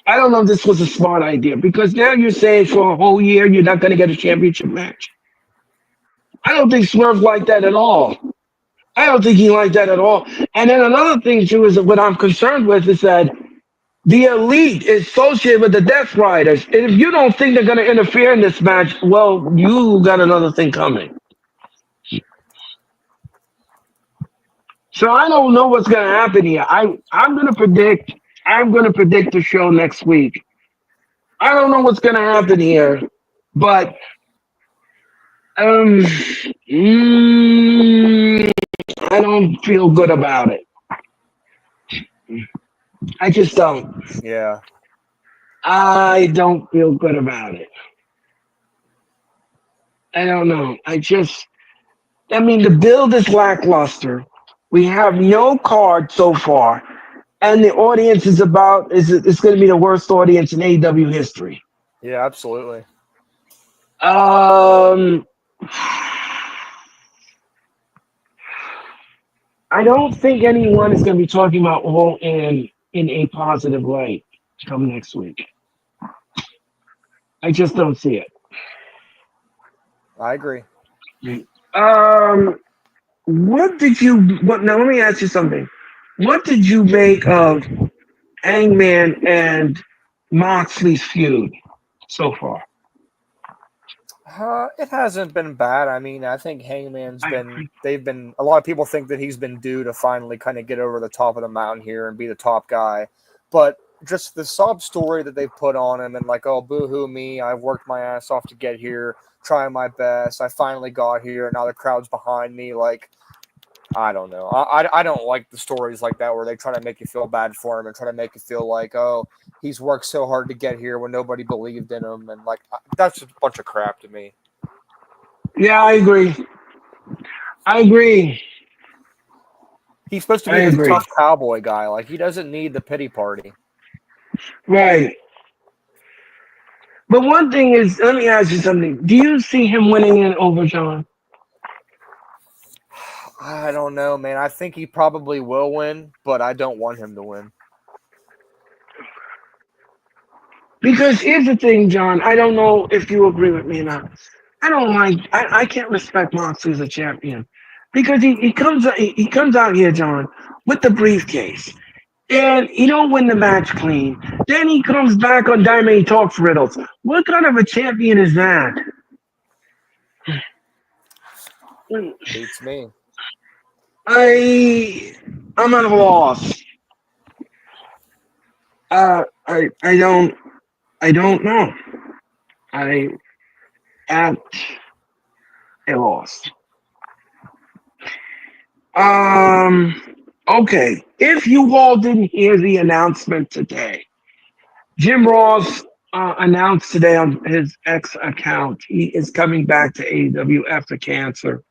I don't know if this was a smart idea because now you're saying for a whole year you're not going to get a championship match. I don't think Swerve liked that at all. I don't think he liked that at all. And then another thing too is that what I'm concerned with is that the elite is associated with the Death Riders. And if you don't think they're going to interfere in this match, well, you got another thing coming. So I don't know what's going to happen here. I'm going to predict. I'm going to predict the show next week. I don't know what's going to happen here, but um, mm, I don't feel good about it. I just don't. Yeah, I don't feel good about it. I don't know. I mean, the build is lackluster. We have no card so far, and the audience it's going to be the worst audience in AEW history. yeah, absolutely. Um, I don't think anyone is going to be talking about All in a positive light come next week. I just don't see it. I agree. Um, what now? Let me ask you something. What did you make of Hangman and Moxley's feud so far? It hasn't been bad. I mean, I think Hangman's been. They've been. A lot of people think that he's been due to finally kind of get over the top of the mountain here and be the top guy, but just the sob story that they've put on him and like, oh, boo-hoo me, I've worked my ass off to get here, trying my best. I finally got here, and now the crowd's behind me. Like, I don't know. I don't like the stories like that where they try to make you feel bad for him and try to make you feel like, oh, he's worked so hard to get here when nobody believed in him, and like that's just a bunch of crap to me. Yeah, I agree. I agree. He's supposed to I be this agree. tough cowboy guy. Like he doesn't need the pity party. Right. But one thing is, let me ask you something. Do you see him winning in overtime? I don't know, man. I think he probably will win, but I don't want him to win. Because here's the thing, John. I don't know if you agree with me or not. I don't like. I can't respect Moxley as a champion because he comes out here, John, with the briefcase, and he don't win the match clean. Then he comes back on Diamond and talks riddles. What kind of a champion is that? Beats me. I'm at a loss. I don't know. I at a loss. Okay. If you all didn't hear the announcement today, Jim Ross announced today on his X account he is coming back to AEW after cancer,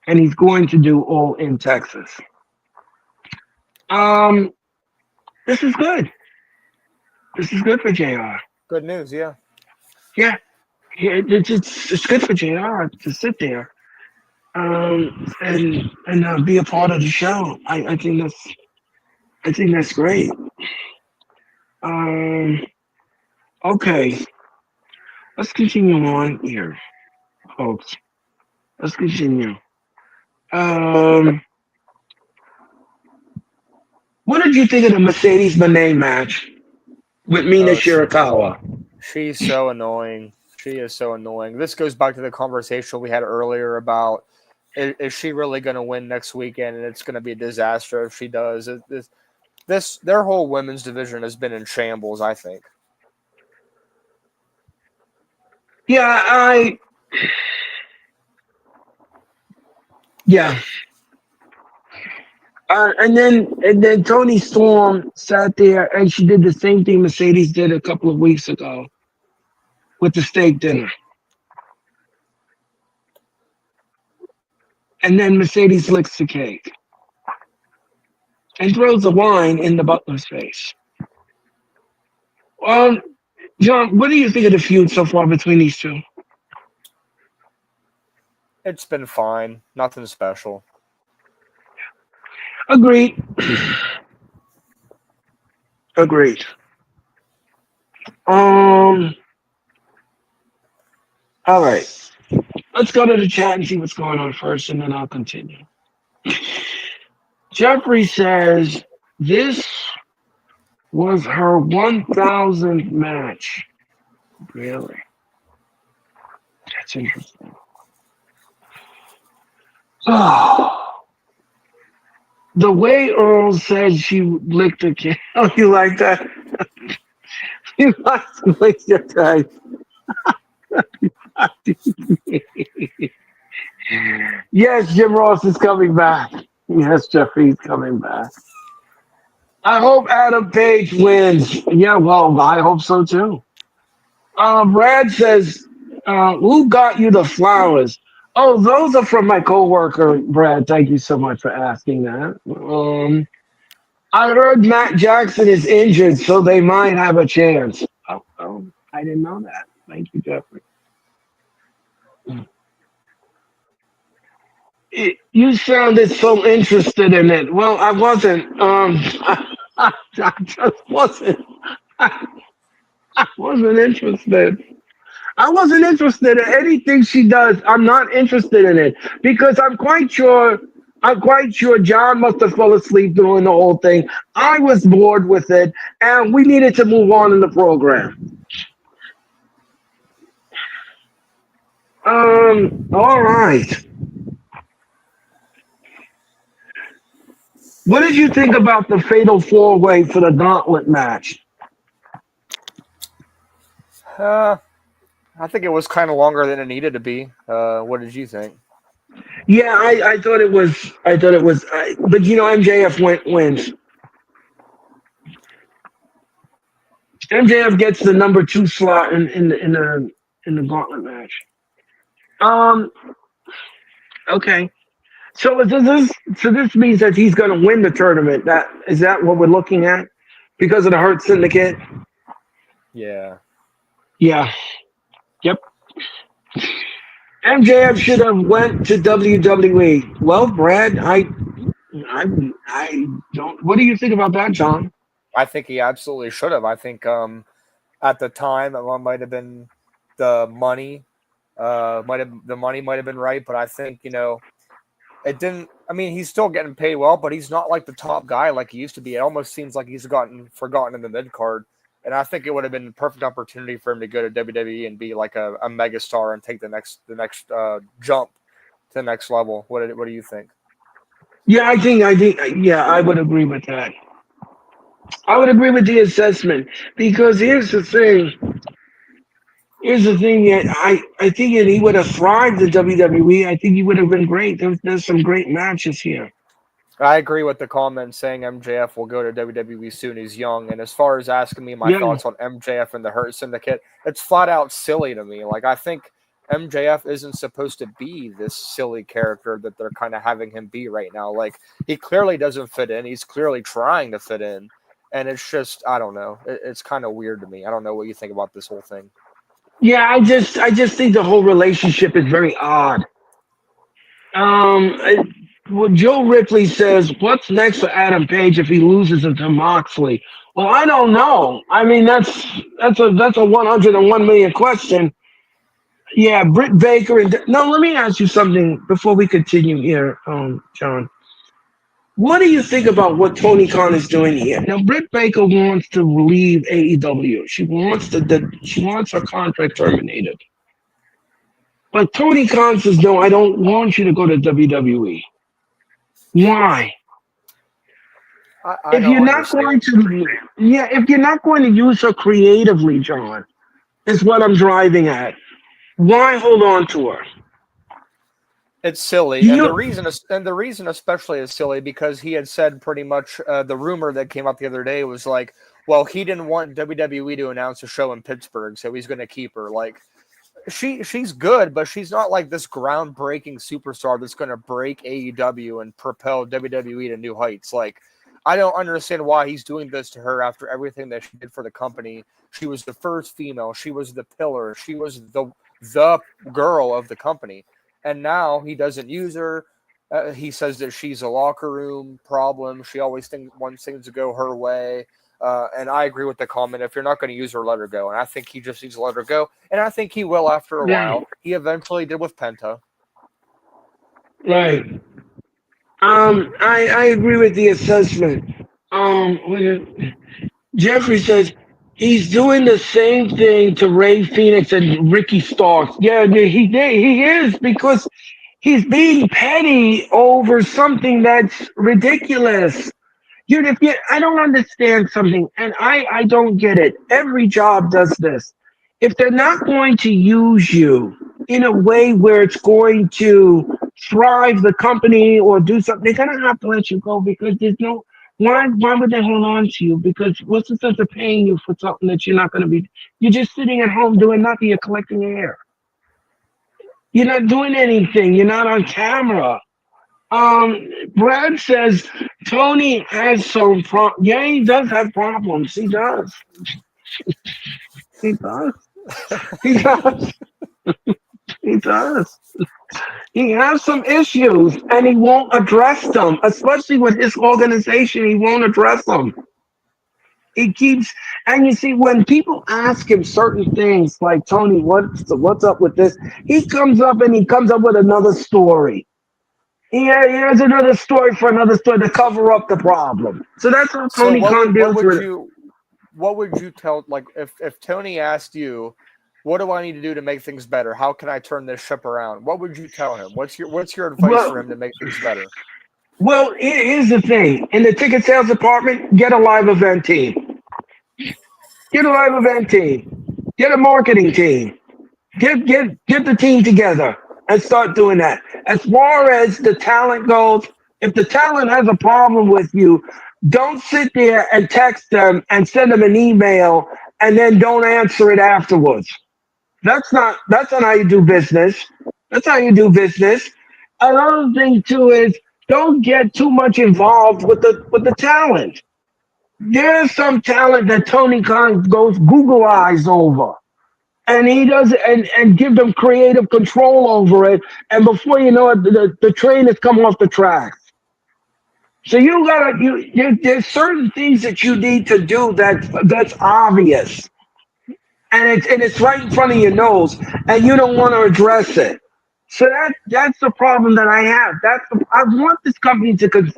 and he's going to do all in Texas. Um, this is good. This is good for JR. Good news, yeah. Yeah, yeah, it's good for JR to sit there and be a part of the show. I think that's great. Um, okay, let's continue on here, folks. Let's continue. Um, what did you think of the Mercedes Monet match with Mina Oh, Shirakawa? she's so annoying. She is so annoying. This goes back to the conversation we had earlier about is she really going to win next weekend, and it's going to be a disaster if she does. This their whole women's division has been in shambles. I think. Yeah, yeah. And then Tony Storm sat there and she did the same thing Mercedes did a couple of weeks ago with the steak dinner. And then Mercedes licks the cake and throws the wine in the butler's face. Um, John, what do you think of the feud so far between these two? It's been fine. Nothing special. Agreed. Agreed. Um. All right. Let's go to the chat and see what's going on first, and then I'll continue. Jeffrey says this was her 1,000th match. Really? That's interesting. Oh, the way Earl said she licked a kid. Oh, you like that? You like to lick your guy. Yes, Jim Ross is coming back. Yes, Jeffrey's coming back. I hope Adam Page wins. Yeah, well, I hope so too. Brad says, who got you the flowers? Oh, those are from my coworker, Brad. Thank you so much for asking that. I heard Matt Jackson is injured, so they might have a chance. Oh, I didn't know that. Thank you, Jeffrey. You sounded so interested in it. Well, I wasn't. I just wasn't. I wasn't interested. I wasn't interested in anything she does. I'm not interested in it because I'm quite sure. I'm quite sure John must have fell asleep during the whole thing. I was bored with it, and we needed to move on in the program. All right. What did you think about the fatal four way for the gauntlet match? Uh, I think it was kind of longer than it needed to be. What did you think? Yeah, I thought it was. But MJF wins. MJF gets the number two slot in the gauntlet match. Um. Okay. So this means that he's going to win the tournament. That what we're looking at because of the Hurt Syndicate. Yeah. Yeah. Yep. MJF should have went to WWE. Well, Brad, I don't. What do you think about that, John? I think he absolutely should have. I think at the time it might have been the money, might have been right, but I think it didn't. I mean, he's still getting paid well, but he's not like the top guy like he used to be. It almost seems like he's gotten forgotten in the mid card. And I think it would have been a perfect opportunity for him to go to WWE and be like a megastar and take the next jump to the next level. What do you think? Yeah, I think, yeah, I would agree with that. I would agree with the assessment because here's the thing that I think that he would have thrived in WWE. I think he would have been great. There's some great matches here. I agree with the comment saying MJF will go to WWE soon. He's young. And as far as asking me my Yeah, thoughts on MJF and the Hurt Syndicate, it's flat out silly to me. Like, I think MJF isn't supposed to be this silly character that they're kind of having him be right now. Like, he clearly doesn't fit in. He's clearly trying to fit in. And it's just, I don't know. It's kind of weird to me. I don't know what you think about this whole thing. yeah. I just think the whole relationship is very odd. Well, Joe Ripley says, "What's next for Adam Page if he loses it to Moxley?" Well, I don't know. I mean, that's a 101 million question. Yeah, Britt Baker and no. Let me ask you something before we continue here, John. What do you think about what Tony Khan is doing here? Now, Britt Baker wants to leave AEW. She wants her contract terminated. But Tony Khan says, "No, I don't want you to go to WWE." Why? I If don't you're not going understand. to, yeah, if you're not going to use her creatively, John, is what I'm driving at. Why hold on to her? It's silly, and You, the reason especially is silly because he had said pretty much the rumor that came out the other day was like, well, he didn't want WWE to announce a show in Pittsburgh, so he's going to keep her. Like, she's good, but she's not like this groundbreaking superstar that's going to break AEW and propel WWE to new heights. Like, I don't understand why he's doing this to her after everything that she did for the company. She was the first female. She was the pillar. She was the girl of the company, and now he doesn't use her. He says that she's a locker room problem. She always wants things to go her way. And I agree with the comment. If you're not going to use her, let her go. And I think he just needs to let her go. And I think he will after a yeah, while. He eventually did with Penta. right. I agree with the assessment. Jeffrey says he's doing the same thing to Ray Phoenix and Ricky Starks. Yeah, yeah, he is because he's being petty over something that's ridiculous. I don't understand something, and I don't get it. Every job does this. If they're not going to use you in a way where it's going to thrive the company or do something, they're gonna have to let you go because there's no. Why would they hold on to you? Because what's the sense of paying you for something that you're not going to be? You're just sitting at home doing nothing. You're collecting air. You're not doing anything. You're not on camera. Brad says Tony has some Yeah, he does have problems. He does. He does. He does. He does. He has some issues, and he won't address them. Especially with his organization, he won't address them. He keeps, and you see, when people ask him certain things, like Tony, what's up with this? He comes up with another story. Here's another story for another story to cover up the problem. So that's how So Tony Khan deals with it. what would you tell, like, if Tony asked you, What do I need to do to make things better? How can I turn this ship around? What would you tell him? What's your advice for Well, him to make things better? here's the thing. In the ticket sales department, get a live event team. Get a live event team. Get a marketing team. Get the team together and start doing that. As far as the talent goes, if the talent has a problem with you, don't sit there and text them and send them an email and then don't answer it afterwards. That's not how you do business. That's how you do business. Another thing too is don't get too much involved with the talent. There's some talent that Tony Khan goes Google eyes over. And he does and give them creative control over it. And before you know it, the train has come off the tracks. So there's certain things that you need to do that's obvious. And it's right in front of your nose, and you don't want to address it. So that's the problem that I have. I want this company to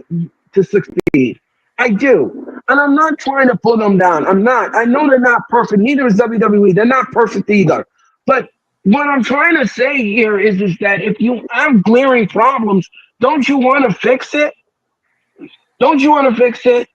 succeed. I do, and I'm not trying to pull them down. I'm not. I know they're not perfect. Neither is WWE. They're not perfect either. But what I'm trying to say here is that if you have glaring problems, don't you want to fix it? Don't you want to fix it?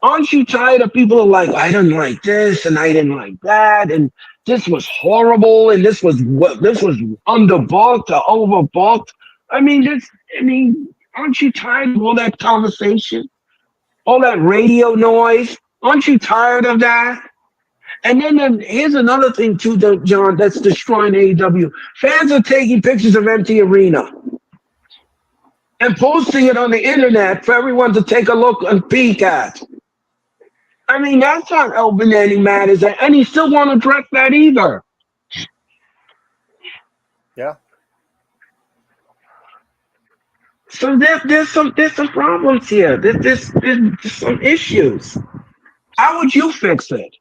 Aren't you tired of people are like, I didn't like this and I didn't like that and this was horrible and this was underbooked or overbooked? Aren't you tired of all that conversation, all that radio noise? Aren't you tired of that? And then here's another thing too, John, that's destroying AEW. Fans are taking pictures of empty arena and posting it on the internet for everyone to take a look and peek at. That's not helping any matters, and he still won't address that either. Yeah. So there's some problems here. There's some issues. How would you fix it?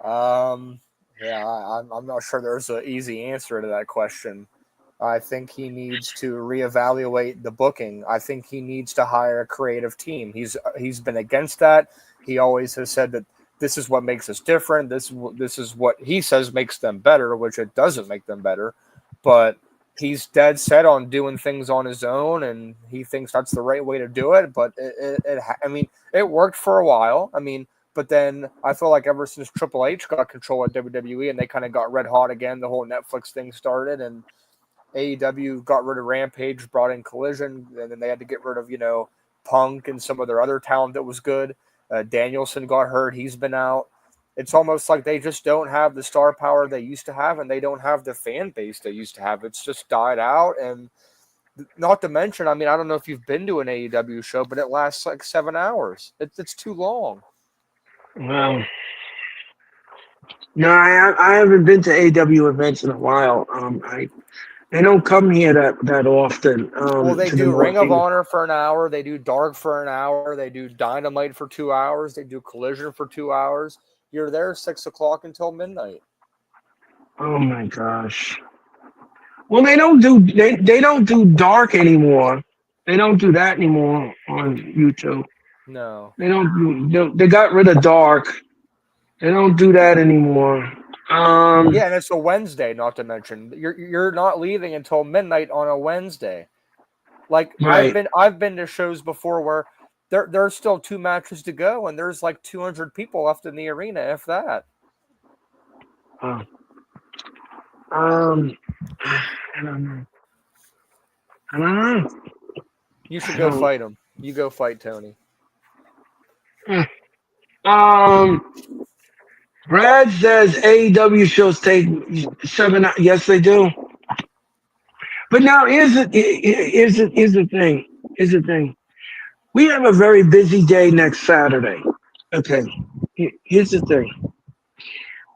Yeah, I'm not sure there's an easy answer to that question. I think he needs to reevaluate the booking. I think he needs to hire a creative team. He's been against that. He always has said that this is what makes us different. This is what he says makes them better, which it doesn't make them better. But he's dead set on doing things on his own, and he thinks that's the right way to do it. But it worked for a while. But then I feel like ever since Triple H got control at WWE and they kind of got red hot again, the whole Netflix thing started, and AEW got rid of Rampage, brought in Collision, and then they had to get rid of, Punk and some of their other talent that was good. Danielson got hurt. He's been out. It's almost like they just don't have the star power they used to have, and they don't have the fan base they used to have. It's just died out. And not to mention, I don't know if you've been to an AEW show, but it lasts like 7 hours. It's too long. Well, no, I haven't been to AEW events in a while. They don't come here that often. Well, they do Ring of Honor for an hour. They do Dark for an hour. They do Dynamite for 2 hours. They do Collision for 2 hours. You're there 6 o'clock until midnight. Oh my gosh. Well, they don't do Dark anymore. They don't do that anymore on YouTube. No. They got rid of Dark. They don't do that anymore. Yeah, and it's a Wednesday, not to mention. You're not leaving until midnight on a Wednesday. Like right. I've been to shows before where there's still 2 matches to go and there's like 200 people left in the arena, if that. I don't know. You should go fight him. You go fight Tony. Brad says AEW shows take 7 hours. Yes, they do. But now here's the thing. Here's the thing. We have a very busy day next Saturday. Okay. Here's the thing.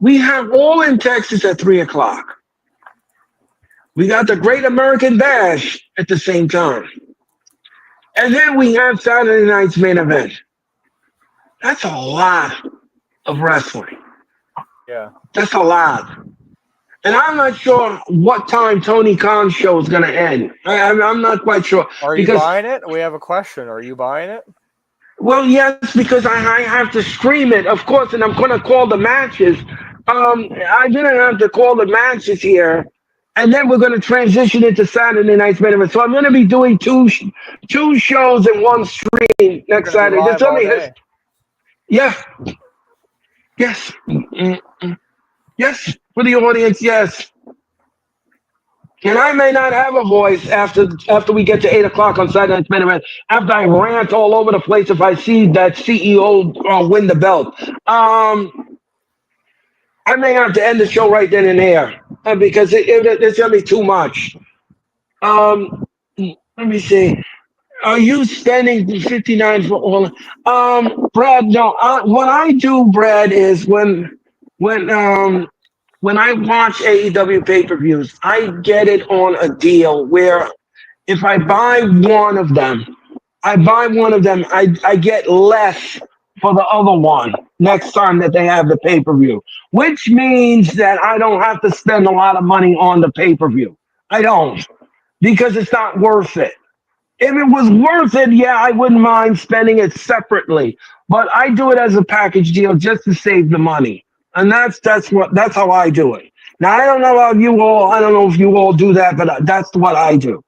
We have All in Texas at 3 o'clock. We got the Great American Bash at the same time. And then we have Saturday night's main event. That's a lot of wrestling. Yeah. That's a lot. And I'm not sure what time Tony Khan's show is going to end. I'm not quite sure. Are you buying it? We have a question. Are you buying it? Well, yes, because I have to stream it, of course, and I'm going to call the matches. I'm gonna have to call the matches here, and then we're gonna transition into Saturday night's main event. So I'm gonna be doing two shows in one stream You're next going to be Saturday. This live all only has, day. yeah, yes, yes, for the audience, yes. And I may not have a voice after we get to 8 o'clock on Saturday night's main event. After I rant all over the place, if I see that CEO win the belt, I may have to end the show right then and there because it's gonna be too much. Um, Let me see. Are you spending 59 for all? Brad, no. What I do, Brad, is when when I watch AEW pay per views, I get it on a deal where if I buy one of them, I get less for the other one next time that they have the pay per view, which means that I don't have to spend a lot of money on the pay per view. I don't because it's not worth it. If it was worth it, yeah, I wouldn't mind spending it separately. But I do it as a package deal just to save the money, and that's how I do it. Now I don't know how you all. I don't know if you all do that, but that's what I do.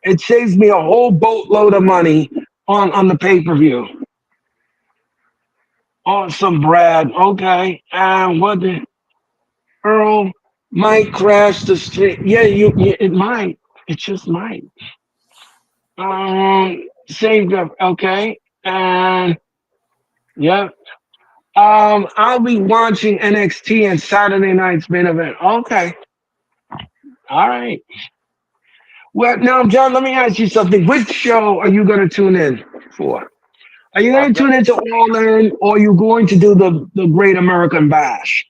It saves me a whole boatload of money on the pay per view. Awesome, Brad. Okay, and what the Earl might crash the street? Yeah, it might. It just might. Saved up. Okay, and yeah. I'll be watching NXT and Saturday night's main event. Okay, all right. Well, now, John, let me ask you something. Which show are you going to tune in for? Are you I'm going to going tune into All In, or are you going to do the Great American Bash?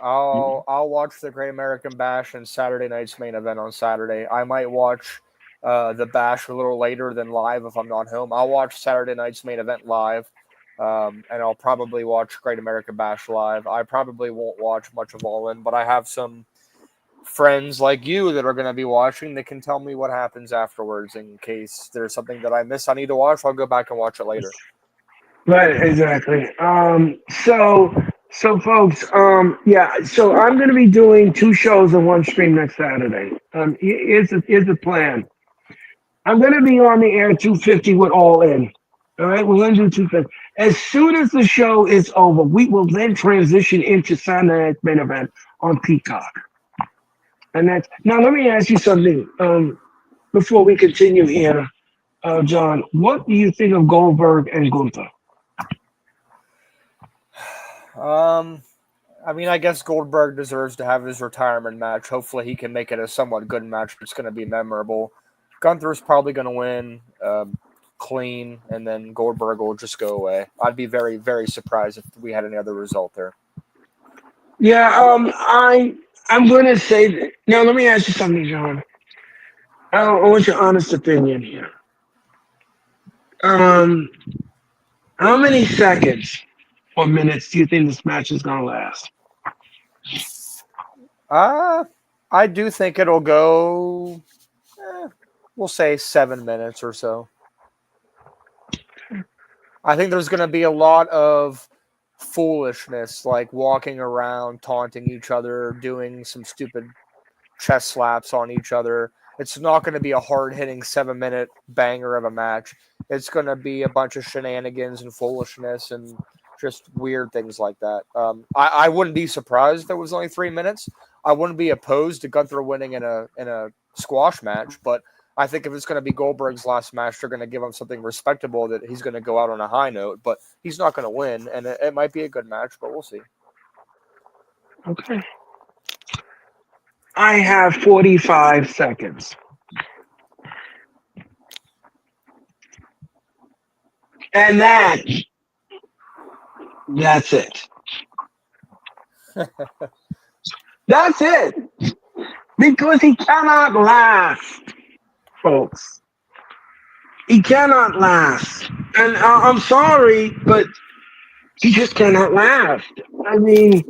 I'll watch the Great American Bash and Saturday night's main event on Saturday. I might watch the Bash a little later than live if I'm not home. I'll watch Saturday night's main event live, and I'll probably watch Great American Bash live. I probably won't watch much of All In, but I have some friends like you that are going to be watching that can tell me what happens afterwards in case there's something that I miss I need to watch. I'll go back and watch it later. Right, exactly. So folks, yeah. So I'm going to be doing two shows in one stream next Saturday. Here's the plan. I'm going to be on the air 250 with All In. All right, we're going to do 250. As soon as the show is over, we will then transition into Saturday night's main event on Peacock. And that's now. Let me ask you something. Before we continue here, John, what do you think of Goldberg and Gunther? Um, I mean, I guess Goldberg deserves to have his retirement match. Hopefully, he can make it a somewhat good match. It's going to be memorable. Gunther's probably going to win clean, and then Goldberg will just go away. I'd be very, very surprised if we had any other result there. Yeah, I'm going to say that. Now. Let me ask you something, John. I want your honest opinion here. Um, how many seconds or minutes do you think this match is going to last? I do think it'll go. We'll say 7 minutes or so. I think there's going to be a lot of foolishness, like walking around, taunting each other, doing some stupid chest slaps on each other. It's not going to be a hard-hitting 7-minute banger of a match. It's going to be a bunch of shenanigans and foolishness and just weird things like that. I wouldn't be surprised if it was only 3 minutes. I wouldn't be opposed to Gunther winning in a squash match, but I think if it's going to be Goldberg's last match, they're going to give him something respectable that he's going to go out on a high note. But he's not going to win, and it might be a good match, but we'll see. Okay. I have 45 seconds. And that's it. That's it. Because he cannot last, folks. He cannot last. And I'm sorry, but he just cannot last. I mean,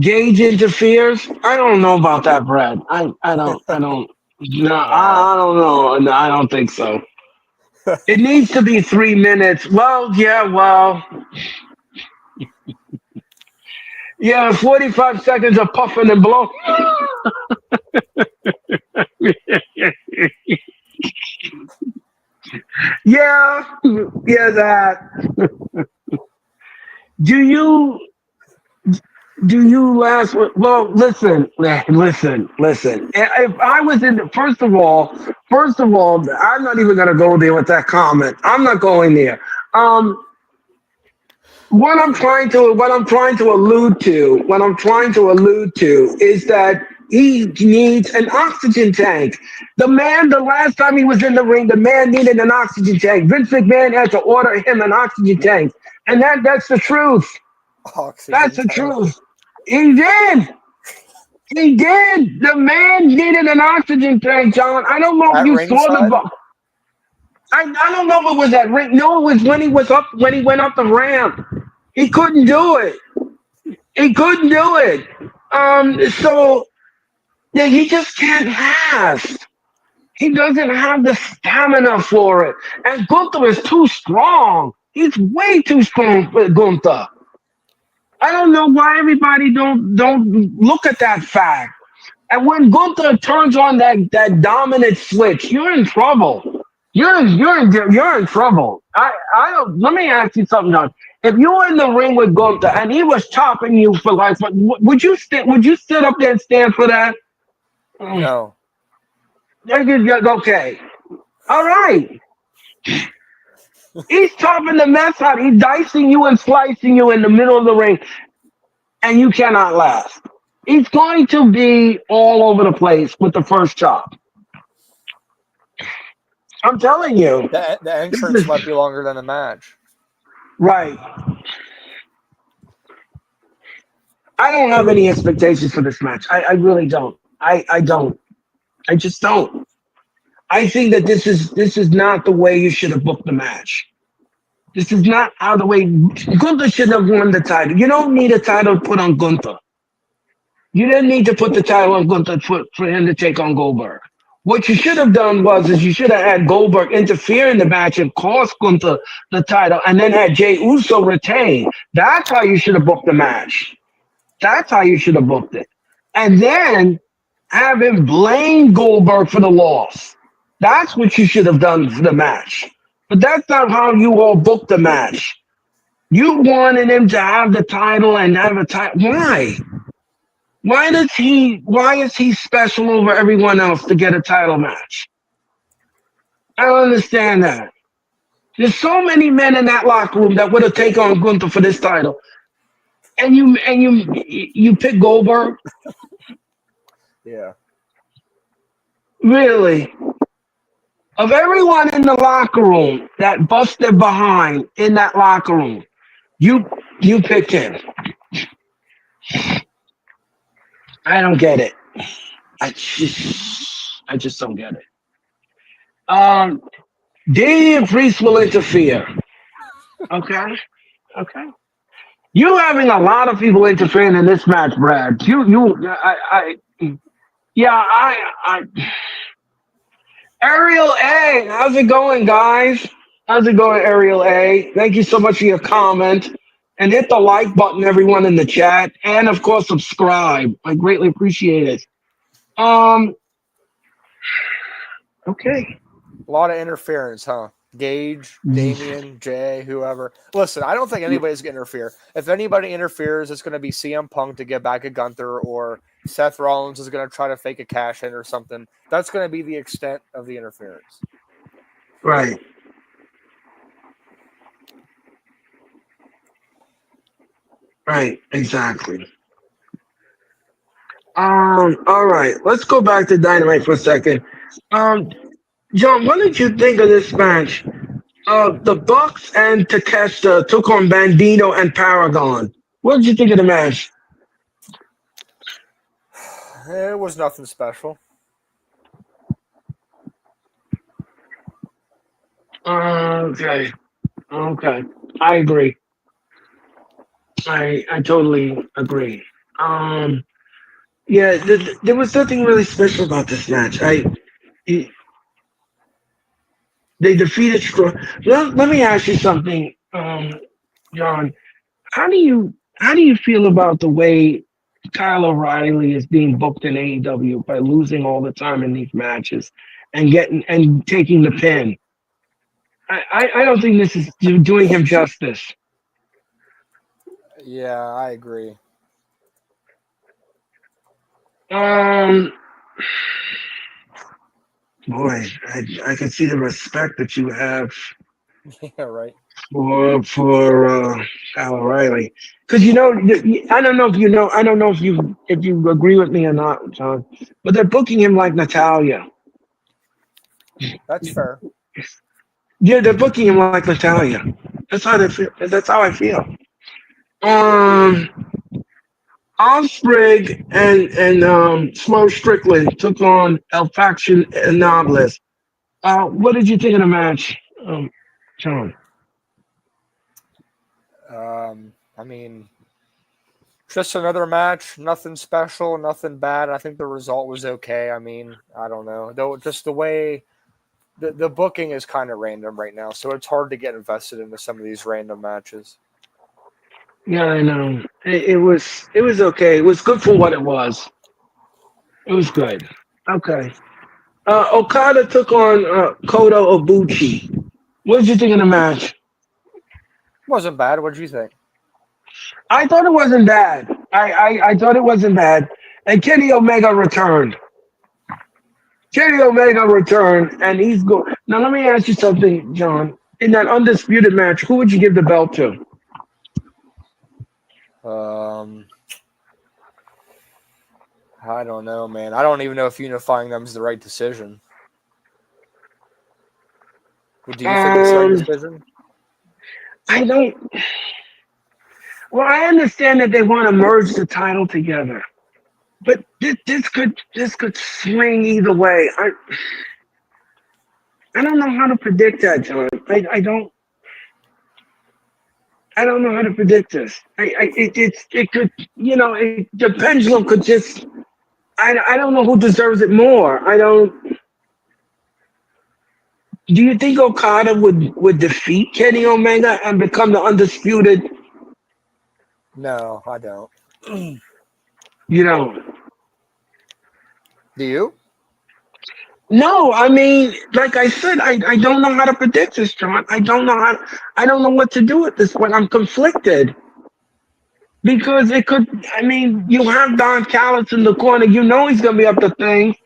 Gage interferes. I don't know about that, Brad. I don't. No, Nah. I don't know. No, I don't think so. It needs to be 3 minutes. Well, yeah, well. Yeah, 45 seconds of puffing and blowing. Yeah, yeah, that. Do you do you last? Well, listen, listen. If I was in, first of all, I'm not even gonna go there with that comment. I'm not going there. Um, what I'm trying to allude to is that he needs an oxygen tank. The last time he was in the ring, the man needed an oxygen tank. Vince McMahon had to order him an oxygen tank, and that's the truth. That's Oxygen the tank truth. He did. He did. The man needed an oxygen tank, John. I don't know if at you saw ringside. I don't know if it was that ring. No, it was when he went up the ramp. He couldn't do it. He couldn't do it. So yeah, he just can't last. He doesn't have the stamina for it. And Gunther is too strong. He's way too strong for Gunther. I don't know why everybody don't look at that fact. And when Gunther turns on that dominant switch, you're in trouble. You're in trouble. I don't. Let me ask you something, John. If you were in the ring with Gunther and he was chopping you for life, would you sit? Would you sit up there and stand for that? Mm, No. okay. All right. He's chopping the mess out. He's dicing you and slicing you in the middle of the ring, and you cannot last. He's going to be all over the place with the first chop. I'm telling you. The This entrance is might be longer than the match. right. I don't have any expectations for this match. I really don't. I don't. I just don't. I think that this is not the way you should have booked the match. This is not how the way Gunther should have won the title. You don't need a title put on Gunther. You didn't need to put the title on Gunther for him to take on Goldberg. What you should have done was is you should have had Goldberg interfere in the match and cost Gunther the title, and then had Jey Uso retain. That's how you should have booked the match. That's how you should have booked it. And then have him blame Goldberg for the loss. That's what you should have done for the match. But that's not how you all booked the match. You wanted him to have the title and have a title. Why? Why is he special over everyone else to get a title match? I don't understand that. There's so many men in that locker room that would have taken on Gunther for this title. And you pick Goldberg? Yeah. Really? Of everyone in the locker room that busted behind in that locker room, you picked him. I don't get it. I just don't get it. Um, Damian Priest will interfere. Okay, okay. You having a lot of people interfering in this match, Brad. Yeah, Ariel A, how's it going, guys? How's it going, Ariel A? Thank you so much for your comment. And hit the like button, everyone in the chat. And of course, subscribe. I greatly appreciate it. Um, okay. A lot of interference, huh? Gage, Damian, Jay, whoever. Listen, I don't think anybody's going to interfere. If anybody interferes, it's going to be CM Punk to get back at Gunther, or Seth Rollins is going to try to fake a cash in or something. That's going to be the extent of the interference. Right. Right, exactly. All right, let's go back to Dynamite for a second. Um, John, what did you think of this match? The Bucks and Takeshita took on Bandito and Paragon. What did you think of the match? It was nothing special. Okay, okay, I agree. I totally agree. Yeah, there was nothing really special about this match. They defeated Strong. Let me ask you something, John. How do you How do you feel about the way Kyle O'Reilly is being booked in AEW by losing all the time in these matches and getting and taking the pin? I don't think this is doing him justice. Yeah, I agree. Um, boy, I can see the respect that you have Yeah, right. for Kyle O'Reilly, because I don't know if I don't know if you agree with me or not, John, but they're booking him like Natalia. That's fair. Yeah, they're booking him like Natalia. That's how they feel. That's how I feel. Um, Osprey and Swerve Strickland took on El Faction and Nobles. What did you think of the match, John? I mean, just another match, nothing special, nothing bad. I think the result was okay. I mean, I don't know. Though just the way the booking is kind of random right now, so it's hard to get invested into some of these random matches. Yeah, I know. It was okay. It was good for what it was. It was good. Okay. Okada took on Kota Ibushi. What did you think of the match? Wasn't bad. What did you think? I thought it wasn't bad. I thought it wasn't bad. And Kenny Omega returned. Kenny Omega returned, and he's going. Now, let me ask you something, John. In that undisputed match, who would you give the belt to? Um, I don't know, man. I don't even know if unifying them is the right decision. Do you think it's the right Um, decision? I don't. Well, I understand that they want to merge the title together, but this could swing either way. I don't know how to predict that, John. I don't know how to predict this. It could the pendulum could just I don't know who deserves it more. I don't. Do you think Okada would defeat Kenny Omega and become the undisputed? No, I don't. You know, Do you? no. I mean, like I said, I don't know how to predict this, John. I don't know what to do at this point. I'm conflicted because it could. I mean, you have Don Callis in the corner. You know he's gonna be up to things,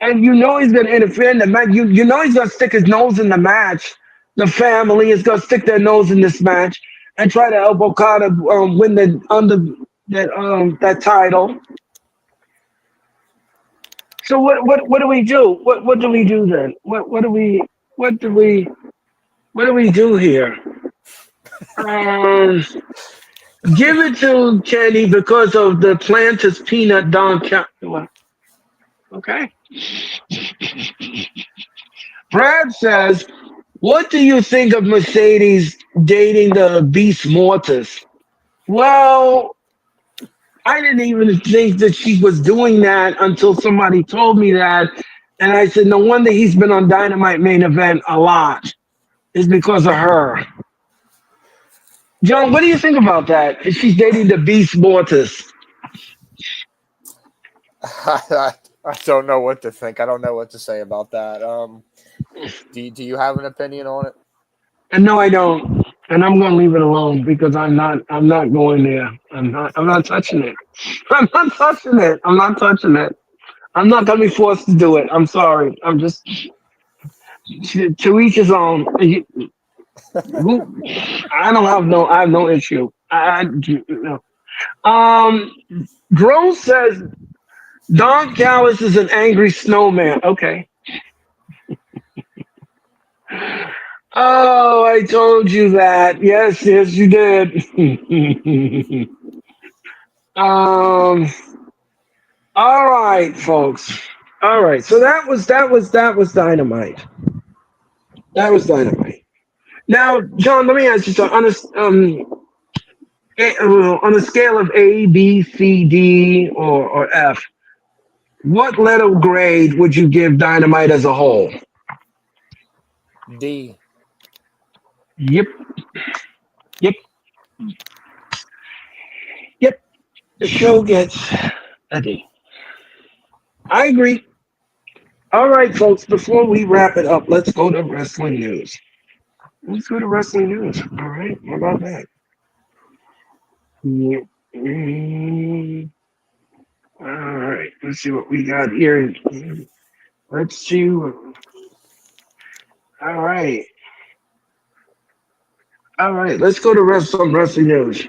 and you know he's gonna interfere in the match. You know he's gonna stick his nose in the match. The family is gonna stick their nose in this match and try to help Okada win that title. So what do we do? What do we do then? What do we what do we do here? Um, give it to Kenny because of the Planter's peanut Don. Okay. Brad says, "What do you think of Mercedes dating the Beast Mortis?" Well, I didn't even think that she was doing that until somebody told me that. And I said, no wonder he's been on Dynamite main event a lot. It's because of her. John, what do you think about that? She's dating the Beast Mortis. I don't know what to think. I don't know what to say about that. Do you have an opinion on it? And no, I don't. And I'm gonna leave it alone because I'm not going there. I'm not touching it. I'm not touching it. I'm not touching it. I'm not gonna be forced to do it. I'm sorry. I'm just to each his own. I have no issue. No. Grove says Don Callis is an angry snowman. Okay. Oh, I told you that. Yes, yes, you did. um. All right, folks. All right. So that was dynamite. That was dynamite. Now, John, let me ask you something. On a scale of A, B, C, D, or F, what letter grade would you give Dynamite as a whole? D. Yep. Yep. the show gets Eddie. I agree. All right, folks, before we wrap it up, let's go to wrestling news. Let's go to wrestling news. All right, how about that? Mm, all right, let's see what we got here. Let's see. All right. All right, let's go to some wrestling news.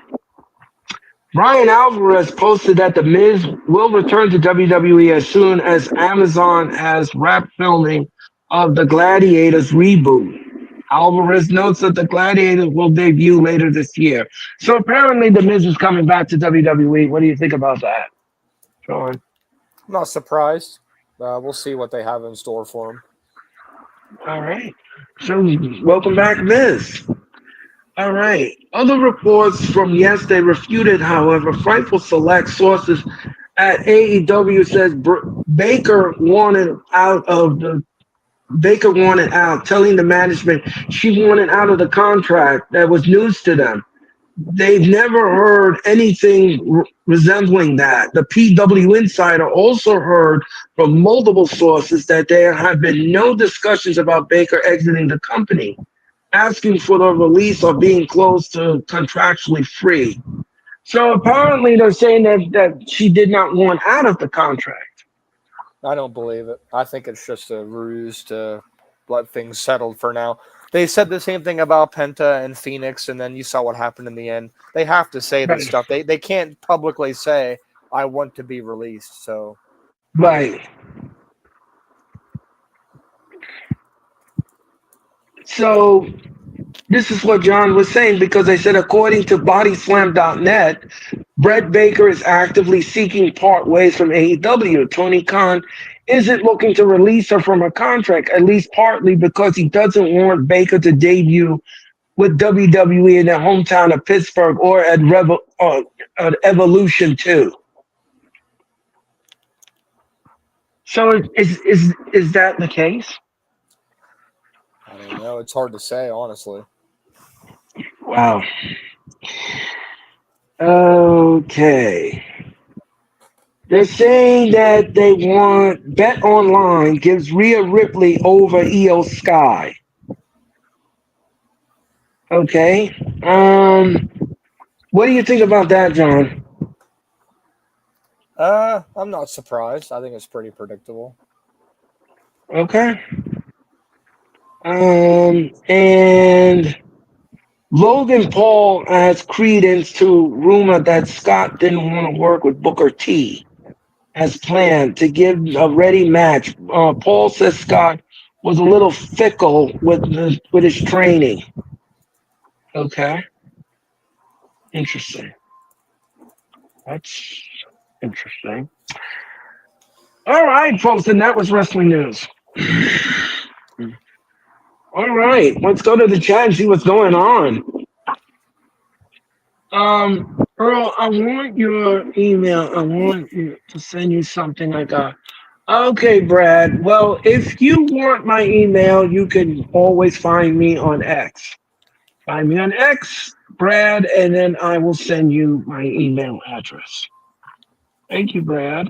Brian Alvarez posted that The Miz will return to WWE as soon as Amazon has wrapped filming of the Gladiators reboot. Alvarez notes that the Gladiators will debut later this year. So apparently, The Miz is coming back to WWE. What do you think about that, Sean? I'm not surprised. We'll see what they have in store for him. All right. So welcome back, Miz. All right. Other reports from yesterday refuted, however, Fightful Select sources at AEW says Baker wanted out, telling the management she wanted out of the contract. That was news to them. They've never heard anything resembling that. The PW Insider also heard from multiple sources that there have been no discussions about Baker exiting the company, asking for the release or being close to contractually free. So apparently they're saying that she did not want out of the contract. I don't believe it. I think it's just a ruse to let things settle for now. They said the same thing about Penta and Phoenix, and then you saw what happened in the end. They have to say this Right. stuff. They can't publicly say, I want to be released. So Right. So this is what John was saying because they said, according to Bodyslam.net, Brett Baker is actively seeking part ways from AEW. Tony Khan isn't looking to release her from her contract, at least partly because he doesn't want Baker to debut with WWE in their hometown of Pittsburgh or at Evolution 2. So is that the case? I don't know. It's hard to say, honestly. Wow. Okay. They're saying that they want Bet Online gives Rhea Ripley over Io Sky. Okay. What do you think about that, John? I'm not surprised. I think it's pretty predictable. Okay. And Logan Paul adds credence to rumor that Scott didn't want to work with Booker T as planned to give a ready match. Paul says Scott was a little fickle with his training. Okay. Interesting. That's interesting. All right, folks, and that was wrestling news. All right, let's go to the chat and see what's going on. Earl, I want your email. I want you to send you something I got. Okay, Brad. Well, if you want my email, you can always find me on X. Find me on X, Brad, and then I will send you my email address. Thank you, Brad.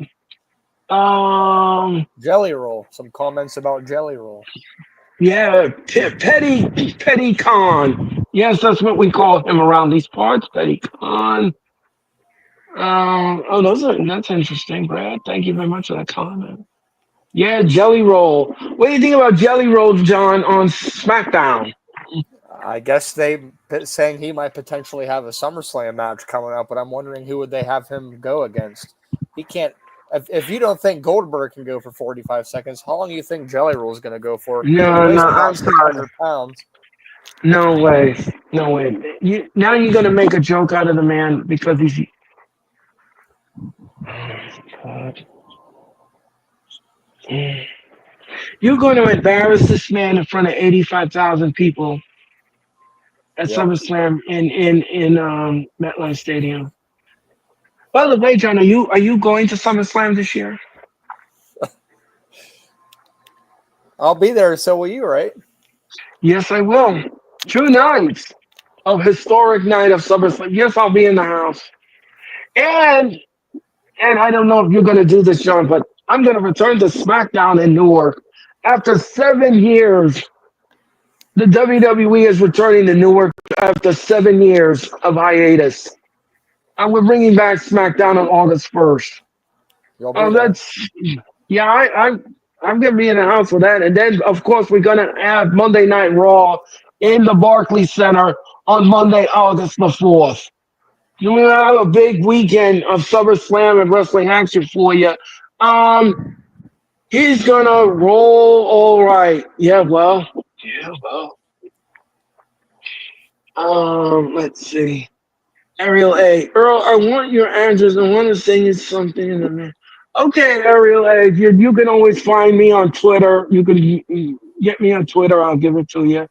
Jelly Roll. Some comments about Jelly Roll. Yeah, Petty Con. Yes, that's what we call him around these parts, Petty Con. That's interesting, Brad. Thank you very much for that comment. Yeah, Jelly Roll. What do you think about Jelly Roll, John, on SmackDown? I guess they saying he might potentially have a SummerSlam match coming up, but I'm wondering who would they have him go against? He can't. If you don't think Goldberg can go for 45 seconds, how long do you think Jelly Roll is going to go for? He No, weighs no, about I'm sorry. 600 pounds. No way. No way. Now you're going to make a joke out of the man because he's. God. You're going to embarrass this man in front of 85,000 people at Yep. SummerSlam in MetLife Stadium. By the way, John, are you going to SummerSlam this year? I'll be there, so will you, right? Yes, I will. 2 nights of historic night of SummerSlam. Yes, I'll be in the house. And and I don't know if you're going to do this, John, but I'm going to return to SmackDown in Newark. After 7 years, the WWE is returning to Newark after 7 years of hiatus. And we're bringing back SmackDown on August 1st. You'll be Oh, there. yeah, I'm going to be in the house for that. And then, of course, we're going to have Monday Night Raw in the Barclays Center on Monday, August the 4th. We're going to have a big weekend of SummerSlam and wrestling action for you. Um, he's going to roll all right. Let's see. Ariel A. Earl, I want your answers. I want to send you something in a minute. Okay, Ariel A. You can always find me on Twitter. You can get me on Twitter. I'll give it to you.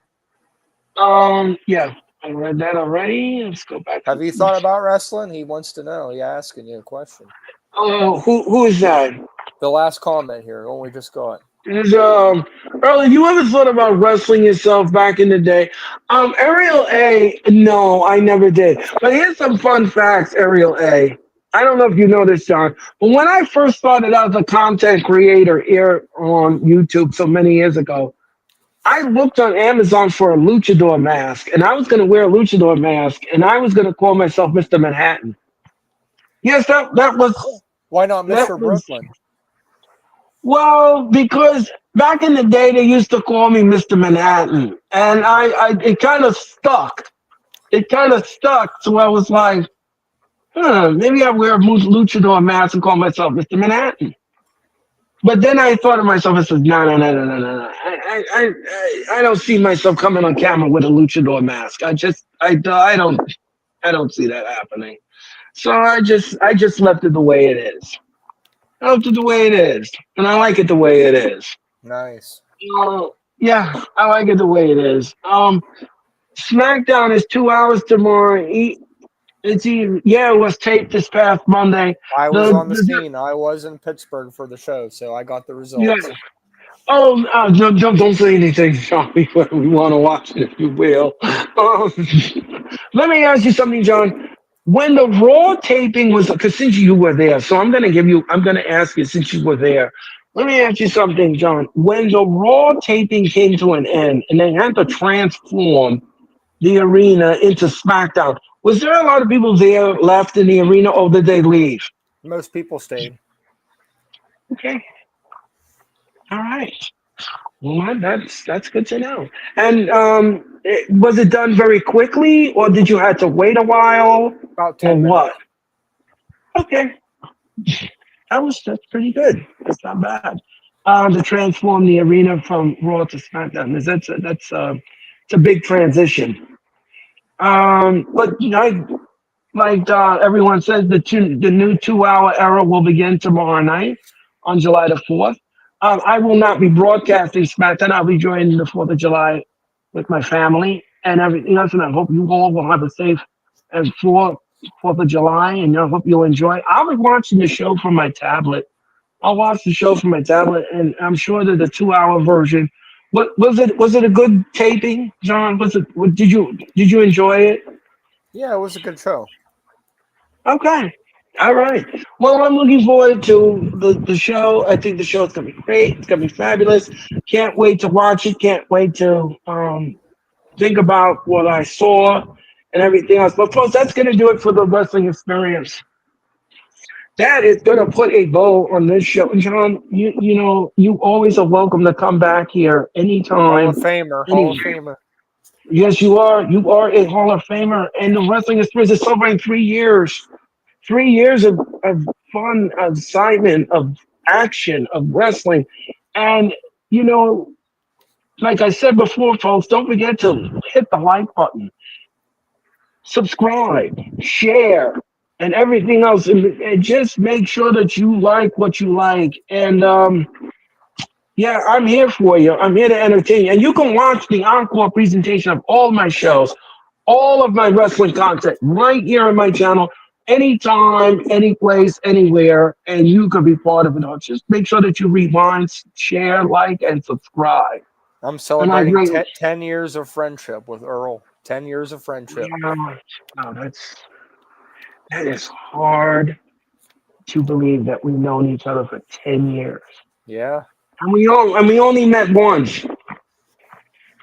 Yeah, I read that already. Let's go back Have to. you thought about wrestling? He wants to know. He asking you a question. Oh, who is that? The last comment here. Only just got. Is, Earl, have you ever thought about wrestling yourself back in the day? Ariel A. No, I never did. But here's some fun facts, Ariel A. I don't know if you know this, John, but when I first started out as a content creator here on YouTube so many years ago, I looked on Amazon for a luchador mask, and I was going to wear a luchador mask, and I was going to call myself Mr. Manhattan. Yes, Why not that Mr. was Brooklyn? well because back in the day they used to call me Mr. Manhattan, and I it kind of stuck. It kind of stuck, so I was like, maybe I wear a luchador mask and call myself Mr. Manhattan. But then I thought to myself, I said, no. I don't see myself coming on camera with a luchador mask. I don't see that happening. So I just left it the way it is. I left it the way it is, and I like it the way it is. Nice. Yeah, I like it the way it is. SmackDown is 2 hours tomorrow. It was taped this past Monday. I was on the The scene. I was in Pittsburgh for the show, so I got the yeah. results. Oh, don't say anything, Sean. We want to watch it, if you will. Let me ask you something, John. When the Raw taping was, because since you were there, so I'm going to ask you since you were there. Let me ask you something, John. When the Raw taping came to an end and they had to transform the arena into SmackDown, was there a lot of people there left in the arena, or did they leave? Most people stayed. Okay, all right. Well, that's good to know. And was it done very quickly, or did you have to wait a while, About or 10 minutes. what? Okay, that's pretty good. That's not bad. To transform the arena from Raw to SmackDown, it's a big transition. But like everyone says, the new 2 hour era will begin tomorrow night on July the 4th. I will not be broadcasting SmackDown. I'll be joining the 4th of July with my family and everything else. And I hope you all will have a safe and 4th of July. And I hope you'll enjoy. I'll be watching the show from my tablet. I'll watch the show from my tablet, and I'm sure that the 2 hour version. What was it? Was it a good taping, John? Did you enjoy it? Yeah, it was a good show. Okay. All right. Well, I'm looking forward to the show. I think the show is going to be great. It's going to be fabulous. Can't wait to watch it. Can't wait to think about what I saw and everything else. But, folks, that's going to do it for the wrestling experience. That is going to put a bow on this show. John, you always are welcome to come back here Hall of anytime. Famer. Hall of Anywhere. Famer. Yes, you are. You are a Hall of Famer. And the wrestling experience is celebrating 3 years. 3 years of fun, of excitement, of action, of wrestling. And, you know, like I said before, folks, don't forget to hit the like button, subscribe, share, and everything else. And just make sure that you like what you like. And, yeah, I'm here for you. I'm here to entertain you. And you can watch the encore presentation of all my shows, all of my wrestling content right here on my channel, anytime, any place, anywhere, and you can be part of it. Just make sure that you rewind, share, like, and subscribe. I'm And I celebrating really, 10 years of friendship with Earl. 10 years of friendship. oh, that is hard to believe that we've known each other for 10 years. Yeah. And we only met once,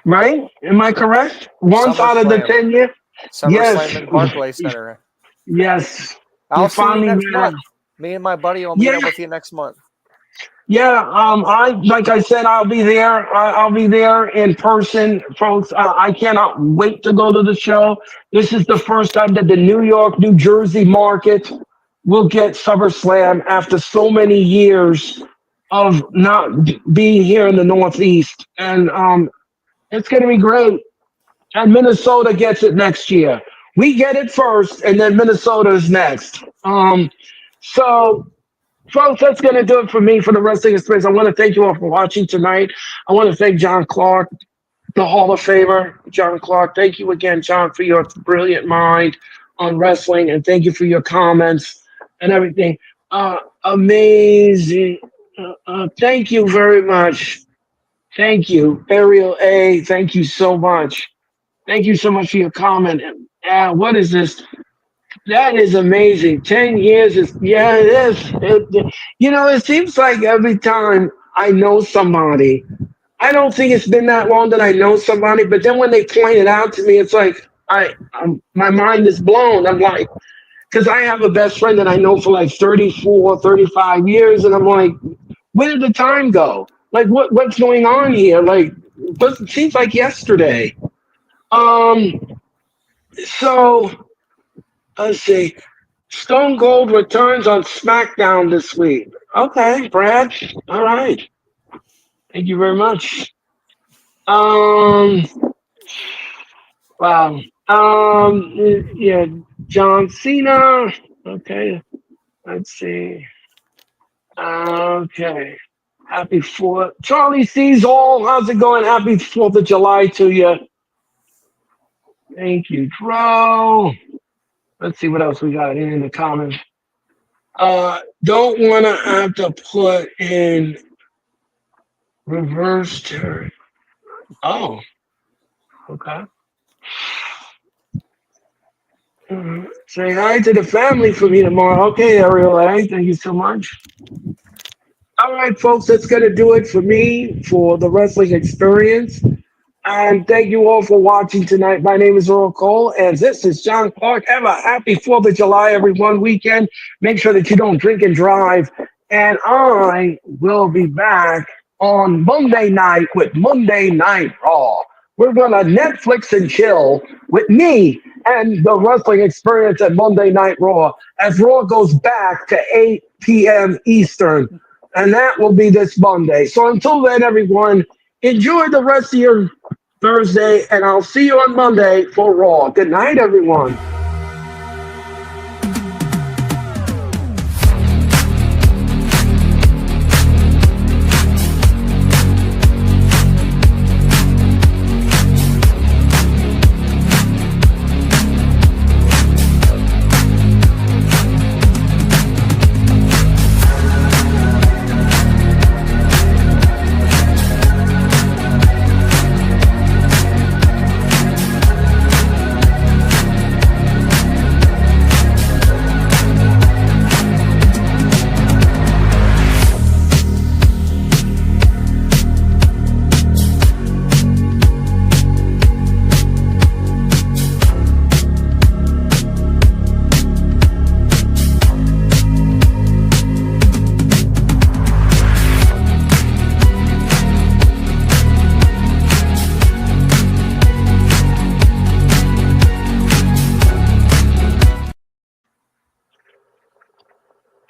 right? Am I correct? Once out of the SummerSlam. 10 years? SummerSlam Yes. in Barclays Center. Yes. We I'll see you finally next met up. month. Me and my buddy will meet Yeah. up with you next month. Yeah, I like I said, I'll be there. I'll be there in person, folks. I cannot wait to go to the show. This is the first time that the New York, New Jersey market will get SummerSlam after so many years of not being here in the Northeast, and it's going to be great. And Minnesota gets it next year. We get it first, and then Minnesota is next. So folks, that's going to do it for me for the wrestling experience. I want to thank you all for watching tonight. I want to thank John Clark, the Hall of Famer, John Clark. Thank you again, John, for your brilliant mind on wrestling, and thank you for your comments and everything. Amazing. Thank you very much. Thank you, Ariel A. Thank you so much. Thank you so much for your comment. What is this? That is amazing. 10 years is, yeah, it is. It seems like every time I know somebody, I don't think it's been that long that I know somebody, but then when they point it out to me, it's like, my mind is blown. I'm like, because I have a best friend that I know for like 34, 35 years, and I'm like, where did the time go? Like, what's going on here? Like, it seems like yesterday. Um, so let's see. Stone Cold returns on SmackDown this week. Okay, Brad. All right. Thank you very much. Um. Wow. Yeah. John Cena. Okay. Let's see. Okay. Happy 4th. Charlie C's all. How's it going? Happy 4th of July to you. Thank you, Dro. Let's see what else we got in the comments. Don't want to have to put in reverse turn. Oh, okay. Say hi to the family for me tomorrow. Okay, Ariel A. Thank you so much. All right, folks, that's going to do it for me for the wrestling experience. And thank you all for watching tonight. My name is Earl Cole, and this is John Clark. Have a happy 4th of July, everyone, weekend. Make sure that you don't drink and drive. And I will be back on Monday night with Monday Night Raw. We're going to Netflix and chill with me and the wrestling experience at Monday Night Raw as Raw goes back to 8 p.m. Eastern. And that will be this Monday. So until then, everyone, enjoy the rest of your Thursday, and I'll see you on Monday for Raw. Good night, everyone.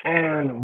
And